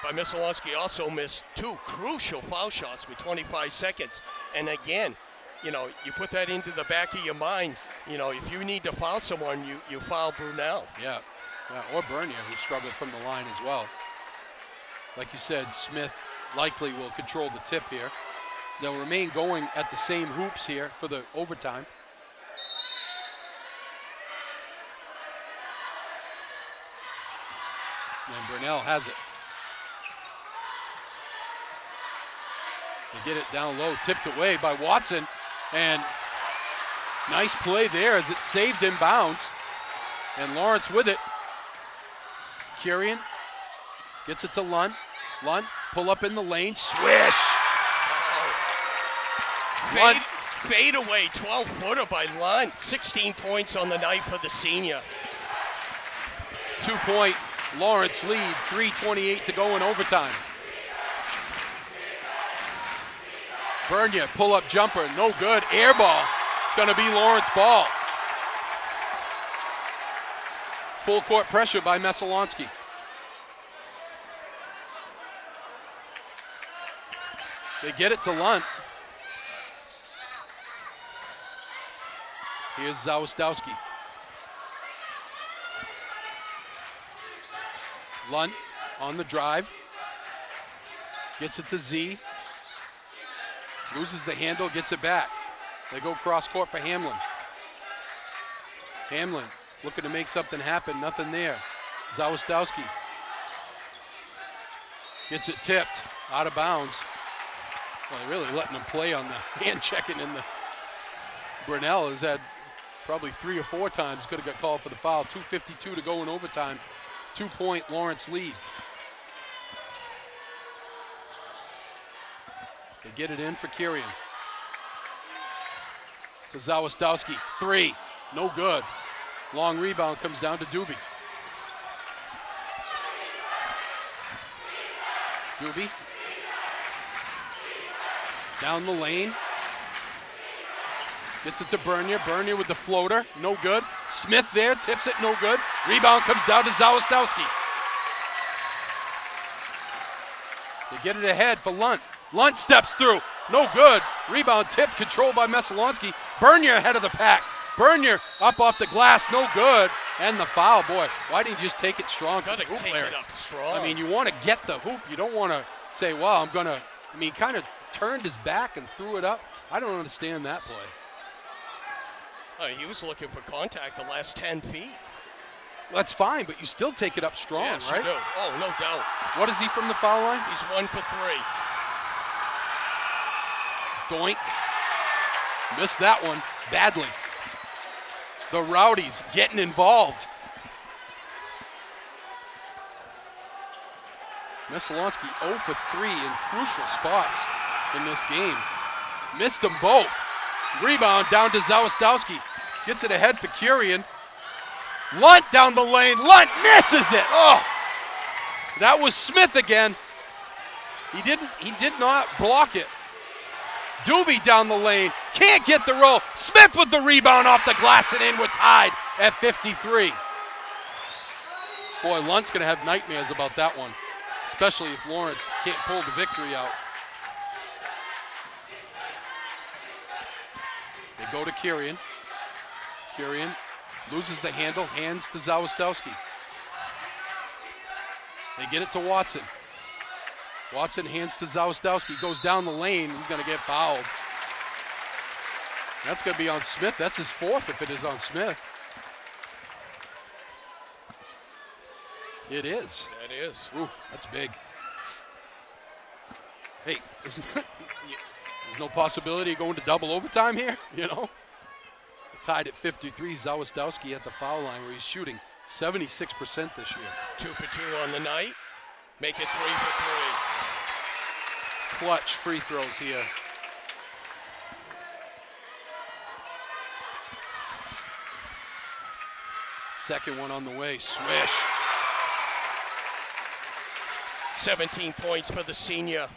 But Messalonskee also missed 2 crucial foul shots with 25 seconds. And again, you put that into the back of your mind. If you need to foul someone, you foul Brunel. Yeah, or Bernier, who struggled from the line as well. Like you said, Smith likely will control the tip here. They'll remain going at the same hoops here for the overtime. And Brunel has it. They get it down low, tipped away by Watson, and nice play there as it saved inbounds. And Lawrence with it. Curian gets it to Lunt. Lunt, pull up in the lane, swish. Fade away, 12-footer by Lunt. 16 points on the night for the senior. 2-point Lawrence lead, 3:28 to go in overtime. Bernier, pull-up jumper, no good. Air ball. It's going to be Lawrence ball. Full court pressure by Messalonskee. They get it to Lunt. Here's Zawistowski. Lunt on the drive. Gets it to Z. Loses the handle, gets it back. They go cross court for Hamlin. Hamlin looking to make something happen, nothing there. Zawistowski gets it tipped, out of bounds. Well, they're really letting him play on the hand checking, and the Brunel has had probably 3 or 4 times could have got called for the foul. 2:52 to go in overtime. 2-point Lawrence lead. They get it in for Kirian. To Zawistowski, 3, no good. Long rebound comes down to Doobie. Doobie. Down the lane. Gets it to Bernier. Bernier with the floater, no good. Smith there, tips it, no good. Rebound comes down to Zawistowski. They get it ahead for Lunt. Lunt steps through, no good. Rebound tipped, controlled by Messalonskee. Bernier ahead of the pack. Bernier up off the glass, no good. And the foul, boy, why didn't you just take it strong? Gotta take it up strong. I mean, you want to get the hoop. You don't want to say, well, I'm going to, I mean, kind of turned his back and threw it up. I don't understand that play. Oh, he was looking for contact the last 10 feet. That's fine, but you still take it up strong, yes, right? You do. Oh, no doubt. What is he from the foul line? He's 1 for 3. Doink. Missed that one badly. The Rowdies getting involved. Messalonskee 0 for 3 in crucial spots in this game. Missed them both. Rebound down to Zawistowski. Gets it ahead for Kirian. Lunt down the lane. Lunt misses it. Oh, that was Smith again. He did not block it. Doobie down the lane. Can't get the roll. Smith with the rebound off the glass, and in. We're tied at 53. Boy, Lunt's going to have nightmares about that one, especially if Lawrence can't pull the victory out. They go to Kirian. Kirian loses the handle, hands to Zawistowski. They get it to Watson. Watson hands to Zawistowski, goes down the lane. He's going to get fouled. That's going to be on Smith. That's his 4th if it is on Smith. It is. That is. Ooh, that's big. Hey, there's no possibility of going to double overtime here, you know? Tied at 53, Zawistowski at the foul line where he's shooting 76% this year. 2 for 2 on the night. Make it 3 for 3. Clutch free throws here. Second one on the way, swish. 17 points for the senior.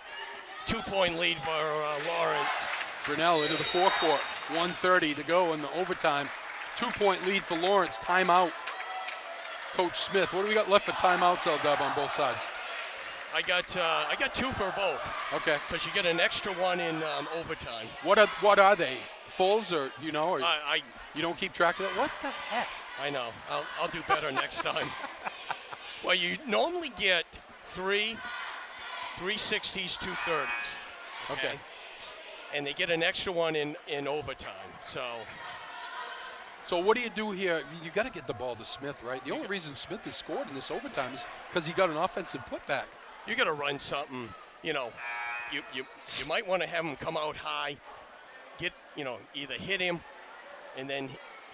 2-point lead for Lawrence. Brunel into the forecourt. 1:30 to go in the overtime. 2-point lead for Lawrence. Timeout. Coach Smith, what do we got left for timeouts, L-Dub, on both sides? I got 2 for both. Okay. Because you get an extra one in overtime. What are they? Fulls or you know? Or you don't keep track of that? What the heck? I know. I'll do better next time. Well, you normally get 3 360s, 2 30s. Okay. And they get an extra one in overtime. So what do you do here? You got to get the ball to Smith, right? The only reason Smith has scored in this overtime is because he got an offensive putback. You got to run something. You know, you might want to have him come out high, either hit him, and then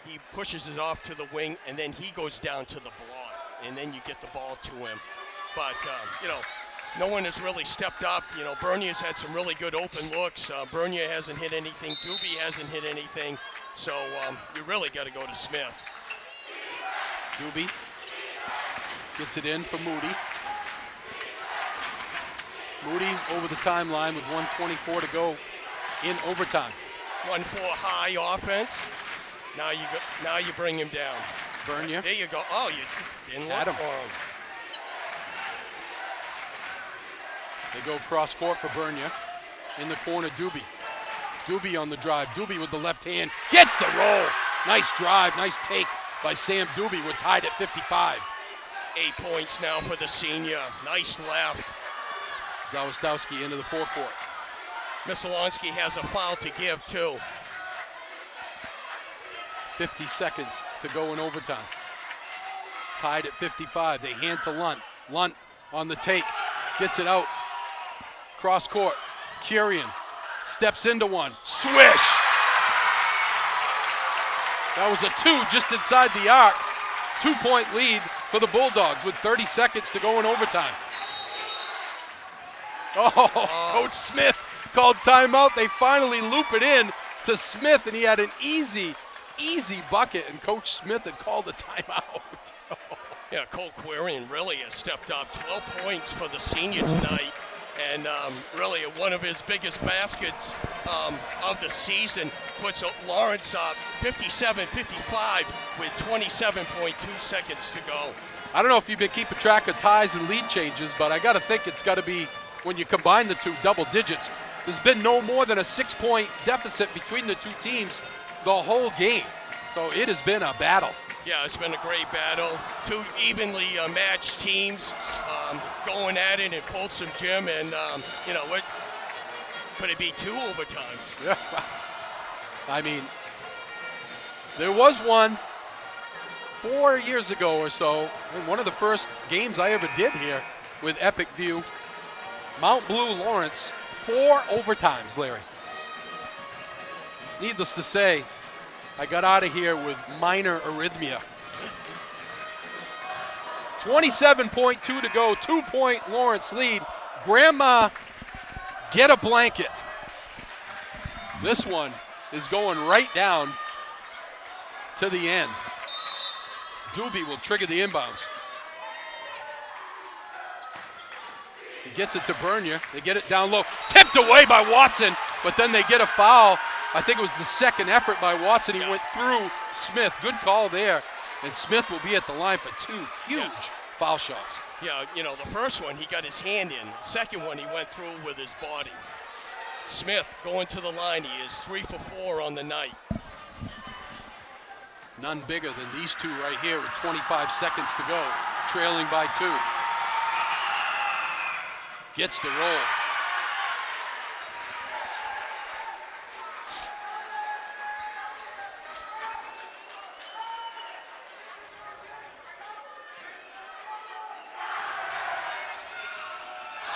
he pushes it off to the wing, and then he goes down to the block, and then you get the ball to him. But no one has really stepped up. Bernier's had some really good open looks. Bernier hasn't hit anything. Doobie hasn't hit anything. So you really got to go to Smith. Doobie gets it in for Moody. Moody over the timeline with 1:24 to go in overtime. 1-4 high offense. Now you bring him down. Bernier. There you go. Oh, you didn't look for him. They go cross court for Bernier. In the corner, Doobie. Doobie on the drive. Doobie with the left hand. Gets the roll. Nice drive, nice take by Sam Doobie. We're tied at 55. 8 points now for the senior. Nice left. Zawistowski into the forecourt. Messalonskee has a foul to give, too. 50 seconds to go in overtime. Tied at 55. They hand to Lunt. Lunt on the take. Gets it out. Cross court. Kurian steps into one. Swish! That was a 2 just inside the arc. 2-point lead for the Bulldogs with 30 seconds to go in overtime. Coach Smith called timeout. They finally loop it in to Smith, and he had an easy bucket, and Coach Smith had called a timeout. Yeah, Cole Quarian really has stepped up. 12 points for the senior tonight, and really one of his biggest baskets of the season. Puts Lawrence up 57-55 with 27.2 seconds to go. I don't know if you've been keeping track of ties and lead changes, but I got to think it's got to be, when you combine the two, double digits. There's been no more than a 6-point deficit between the two teams the whole game. So it has been a battle. Yeah, it's been a great battle. Two evenly matched teams going at it in Folsom Gym, and what could it be, 2 overtimes? Yeah. I mean, there was one 4 years ago or so, in one of the first games I ever did here with Epic View. Mount Blue Lawrence, 4 overtimes, Larry. Needless to say, I got out of here with minor arrhythmia. 27.2 to go, 2-point Lawrence lead. Grandma, get a blanket. This one is going right down to the end. Doobie will trigger the inbounds. He gets it to Bernier. They get it down low. Tipped away by Watson, but then they get a foul. I think it was the second effort by Watson. He went through Smith. Good call there. And Smith will be at the line for 2 huge foul shots. Yeah, the first one he got his hand in. The second one he went through with his body. Smith going to the line. He is 3 for 4 on the night. None bigger than these two right here with 25 seconds to go, trailing by 2. Gets the roll.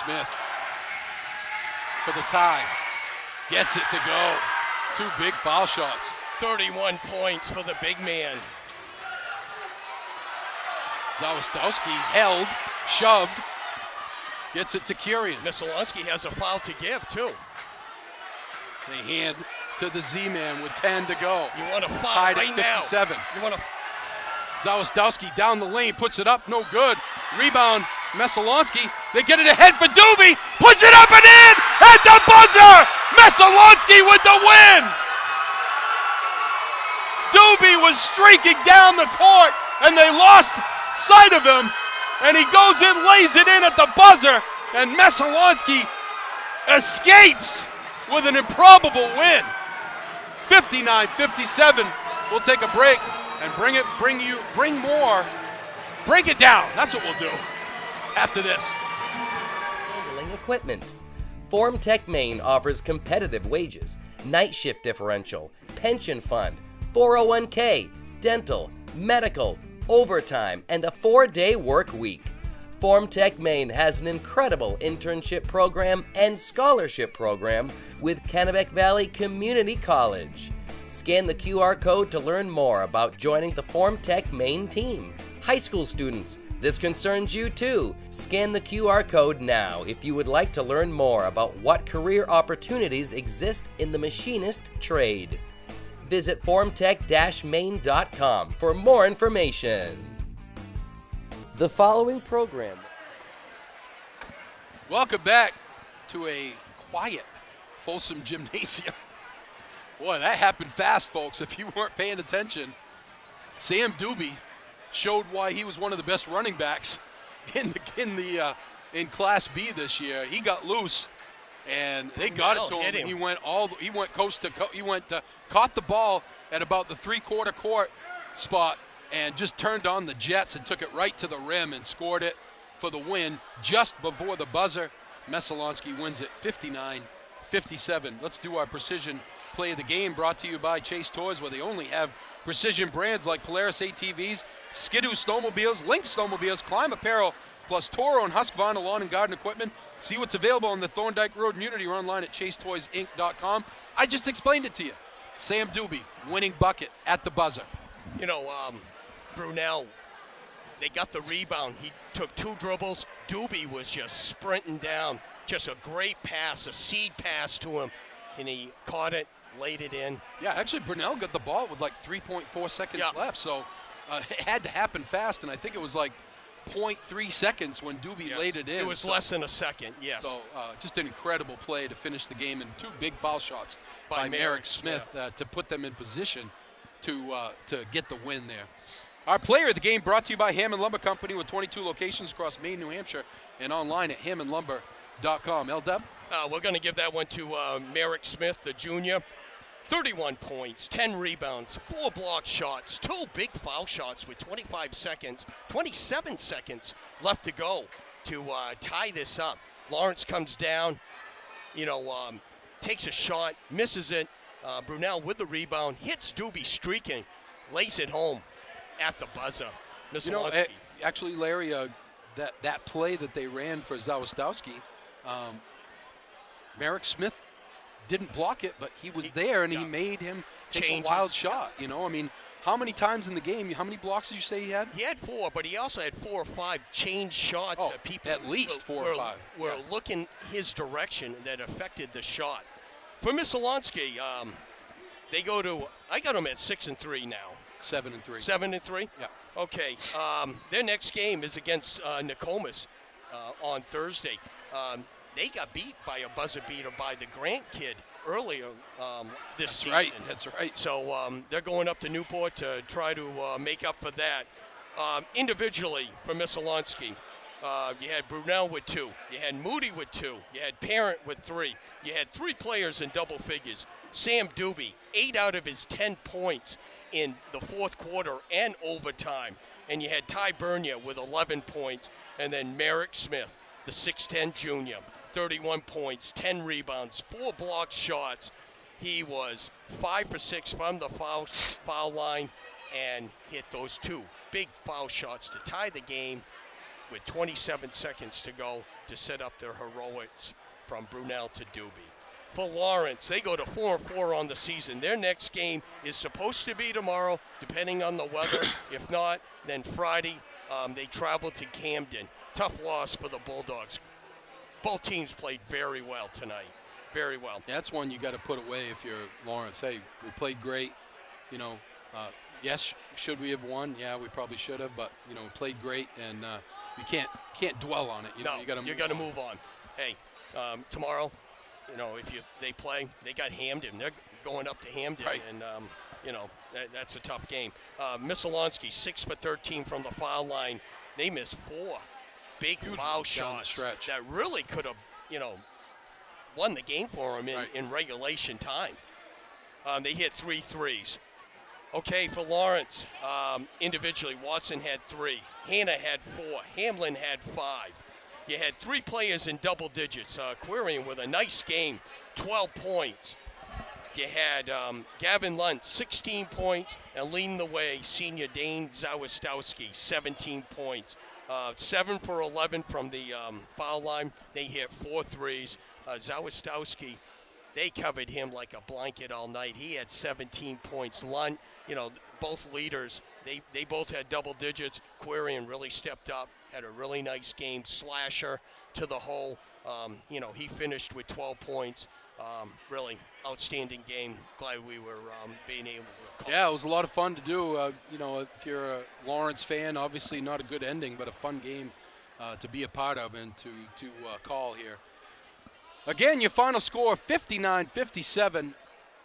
Smith for the tie. Gets it to go. 2 big foul shots. 31 points for the big man. Zawistowski held, shoved, gets it to Kurian. Messalonskee has a foul to give, too. They hand to the Z-Man with 10 to go. You want a foul tied right at 57. now. You want a... Zawistowski down the lane, puts it up, no good. Rebound, Messalonskee. They get it ahead for Doobie, puts it up and in at the buzzer! Messalonskee with the win! Doobie was streaking down the court, and they lost sight of him, and he goes in, lays it in at the buzzer, and Messalonskee escapes with an improbable win. 59-57. We'll take a break and bring more. Break it down. That's what we'll do after this. Handling equipment. FormTech Maine offers competitive wages, night shift differential, pension fund, 401k, dental, medical, overtime, and a 4-day work week. FormTech Maine has an incredible internship program and scholarship program with Kennebec Valley Community College. Scan the QR code to learn more about joining the FormTech Maine team. High school students, this concerns you too. Scan the QR code now if you would like to learn more about what career opportunities exist in the machinist trade. Visit formtech-maine.com for more information. The following program. Welcome back to a quiet Folsom Gymnasium. Boy, that happened fast, folks, if you weren't paying attention. Sam Doobie showed why he was one of the best running backs in Class B this year. He got loose, and they got it to him. He went coast to coast. He caught the ball at about the 3/4 court spot and just turned on the jets and took it right to the rim and scored it for the win just before the buzzer. Messalonskee wins it 59-57. Let's do our precision play of the game, brought to you by Chase Toys, where they only have precision brands like Polaris ATVs, Skidoo snowmobiles, Link snowmobiles, Climb apparel, plus Toro and Husqvarna lawn and garden equipment. See what's available on the Thorndike Road Unity or online at chasetoysinc.com. I just explained it to you. Sam Doobie, winning bucket at the buzzer. You know, Brunel, they got the rebound. He took 2 dribbles. Doobie was just sprinting down. Just a great pass, a seed pass to him, and he caught it, laid it in. Yeah, actually, Brunel got the ball with like 3.4 seconds left, so it had to happen fast, and I think it was like 0.3 seconds when Doobie laid it in. It was less than a second, yes. So just an incredible play to finish the game, and 2 big foul shots by Merrick Smith to put them in position to get the win there. Our player of the game brought to you by Hammond Lumber Company with 22 locations across Maine, New Hampshire, and online at hammondlumber.com. L-Dub? We're going to give that one to Merrick Smith, the junior. 31 points, 10 rebounds, 4 blocked shots, 2 big foul shots with 27 seconds left to go to tie this up. Lawrence comes down, takes a shot, misses it. Brunel with the rebound, hits Doobie streaking, lays it home at the buzzer. Actually, Larry, that play that they ran for Zawistowski, Merrick Smith didn't block it, but he was there, and he made him take a wild shot. I mean, how many times in the game, how many blocks did you say he had? He had 4, but he also had 4 or 5 change shots that people at least 4 or 5 were looking his direction that affected the shot. For Messalonskee, they go to, I got them at 6-3 now. 7-3. 7-3? Yeah. Okay. Their next game is against Nokomis on Thursday. They got beat by a buzzer beater by the Grant kid earlier this season. That's right. So they're going up to Newport to try to make up for that. Individually, for Messalonskee, you had Brunel with 2. You had Moody with 2. You had Parent with 3. You had 3 players in double figures. Sam Doobie, 8 out of his 10 points in the 4th quarter and overtime. And you had Ty Bernia with 11 points. And then Merrick Smith, the 6'10 junior, 31 points, 10 rebounds, 4 blocked shots. He was 5 for 6 from the foul line and hit those 2 big foul shots to tie the game with 27 seconds to go to set up their heroics from Brunel to Doobie. For Lawrence, they go to 4-4 on the season. Their next game is supposed to be tomorrow, depending on the weather. If not, then Friday, they travel to Camden. Tough loss for the Bulldogs. Both teams played very well tonight. Very well. That's one you got to put away if you're Lawrence. Hey, we played great. Yes, should we have won? Yeah, we probably should have, but we played great, and you can't dwell on it. You got to move on. Hey, tomorrow, if they play, they got Hamden. They're going up to Hamden, and that's a tough game. Messalonskee, 6 for 13 from the foul line. They missed 4 big foul shots that really could have, won the game for them in regulation time. They hit 3 threes. Okay, for Lawrence, individually, Watson had 3. Hanna had 4. Hamlin had 5. You had 3 players in double digits. Quirian with a nice game, 12 points. You had Gavin Lunt, 16 points, and leading the way, senior Dane Zawistowski, 17 points. 7 for 11 from the foul line. They hit 4 threes. Zawistowski, they covered him like a blanket all night. He had 17 points. Lunt, both leaders, they both had double digits. Quirian really stepped up, had a really nice game. Slasher to the hole. He finished with 12 points. Really outstanding game. Glad we were being able to call. Yeah, it was a lot of fun to do. If you're a Lawrence fan, obviously not a good ending, but a fun game to be a part of and to call here. Again, your final score, 59-57.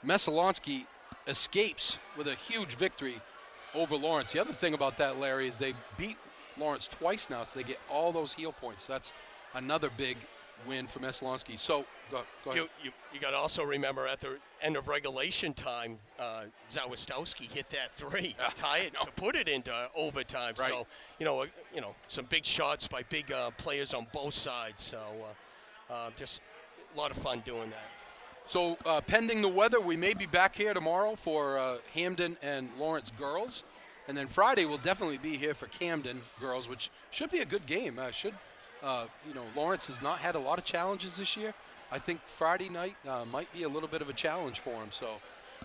Messalonskee escapes with a huge victory over Lawrence. The other thing about that, Larry, is they beat Lawrence twice now, so they get all those heel points. That's another big win for Messalonskee. So go ahead. You got to also remember at the end of regulation time, Zawistowski hit that three to tie it, to put it into overtime. Right. So some big shots by big players on both sides. So just a lot of fun doing that. So pending the weather, we may be back here tomorrow for Hamden and Lawrence girls. And then Friday we'll definitely be here for Camden girls, which should be a good game. Lawrence has not had a lot of challenges this year. I think Friday night might be a little bit of a challenge for him.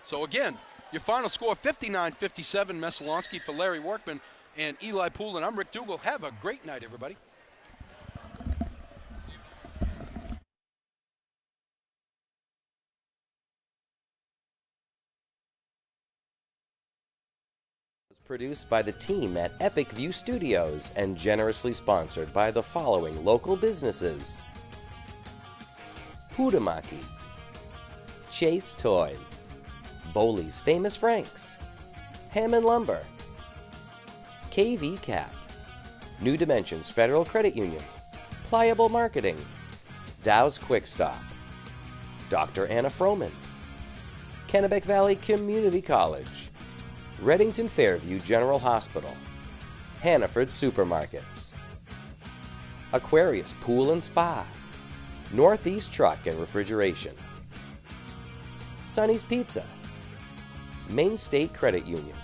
So again, your final score, 59-57, Messalonskee for Larry Workman and Eli Poole. And I'm Rick Dougal. Have a great night, everybody. Produced by the team at Epic View Studios and generously sponsored by the following local businesses: Huhtamaki, Chase Toys, Bowley's Famous Franks, Hammond Lumber, KV Cap, New Dimensions Federal Credit Union, Pliable Marketing, Dow's Quick Stop, Dr. Anna Froman, Kennebec Valley Community College, Reddington Fairview General Hospital, Hannaford Supermarkets, Aquarius Pool and Spa, Northeast Truck and Refrigeration, Sonny's Pizza, Maine State Credit Union,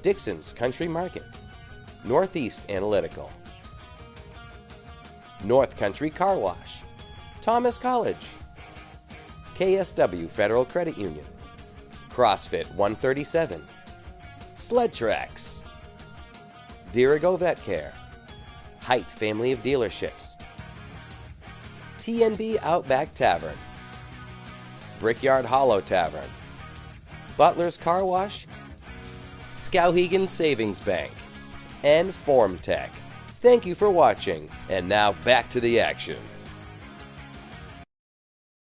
Dixon's Country Market, Northeast Analytical, North Country Car Wash, Thomas College, KSW Federal Credit Union, CrossFit 137, Sled Tracks, Dirigo Vet Care, Height Family of Dealerships, TNB Outback Tavern, Brickyard Hollow Tavern, Butler's Car Wash, Skowhegan Savings Bank, and Formtech. Thank you for watching, and now back to the action.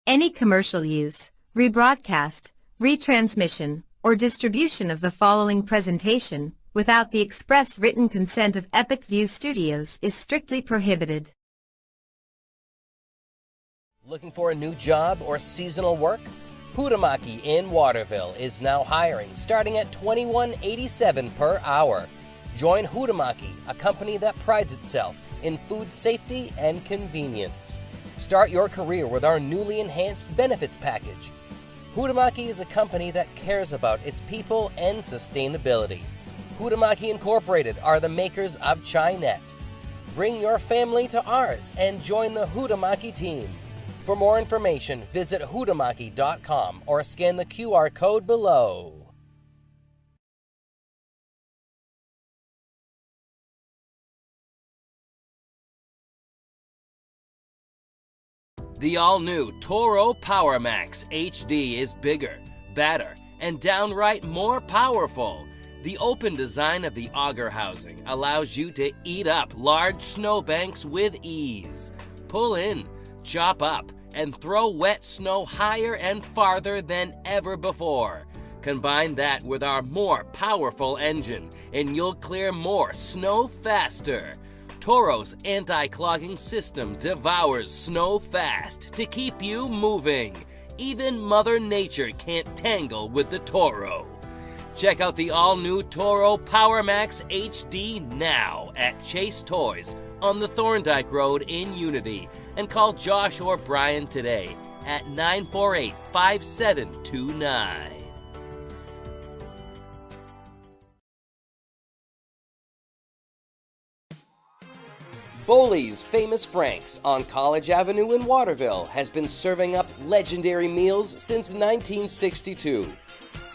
Any commercial use, rebroadcast, retransmission, or distribution of the following presentation without the express written consent of Epic View Studios is strictly prohibited. Looking for a new job or seasonal work? Huhtamaki in Waterville is now hiring, starting at $21.87 per hour. Join Huhtamaki, a company that prides itself in food safety and convenience. Start your career with our newly enhanced benefits package. Huhtamaki is a company that cares about its people and sustainability. Huhtamaki Incorporated are the makers of Chinet. Bring your family to ours and join the Huhtamaki team. For more information, visit huhtamaki.com or scan the QR code below. The all-new Toro PowerMax HD is bigger, better, and downright more powerful. The open design of the auger housing allows you to eat up large snowbanks with ease. Pull in, chop up, and throw wet snow higher and farther than ever before. Combine that with our more powerful engine, and you'll clear more snow faster. Toro's anti-clogging system devours snow fast to keep you moving. Even Mother Nature can't tangle with the Toro. Check out the all-new Toro PowerMax HD now at Chase Toys on the Thorndike Road in Unity, and call Josh or Brian today at 948-5729. Bowley's Famous Franks on College Avenue in Waterville has been serving up legendary meals since 1962.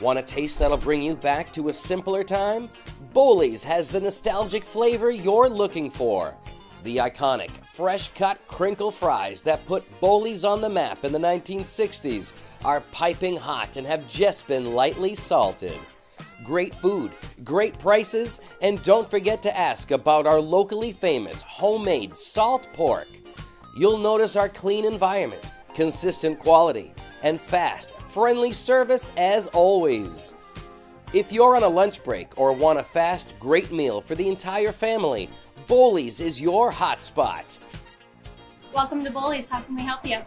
Want a taste that'll bring you back to a simpler time? Bowley's has the nostalgic flavor you're looking for. The iconic, fresh-cut crinkle fries that put Bowley's on the map in the 1960s are piping hot and have just been lightly salted. Great food, great prices, and don't forget to ask about our locally famous homemade salt pork. You'll notice our clean environment, consistent quality, and fast, friendly service as always. If you're on a lunch break or want a fast, great meal for the entire family, Bowley's is your hotspot. Welcome to Bullies. How can we help you?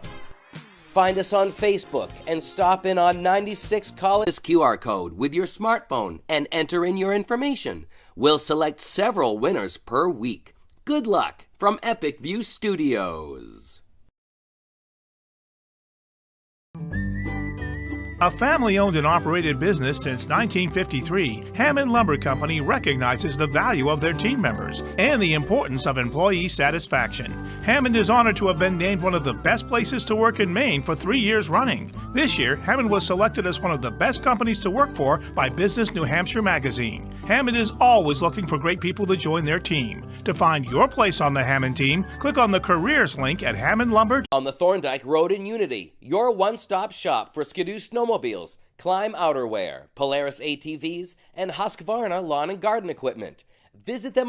Find us on Facebook and stop in on 96 College QR code with your smartphone and enter in your information. We'll select several winners per week. Good luck from Epic View Studios. A family-owned and operated business since 1953, Hammond Lumber Company recognizes the value of their team members and the importance of employee satisfaction. Hammond is honored to have been named one of the best places to work in Maine for 3 years running. This year, Hammond was selected as one of the best companies to work for by Business New Hampshire magazine. Hammond is always looking for great people to join their team. To find your place on the Hammond team, click on the careers link at Hammond Lumber. On the Thorndike Road in Unity, your one-stop shop for Skidoo snowmobiles, Climb outerwear, Polaris ATVs, and Husqvarna lawn and garden equipment. Visit them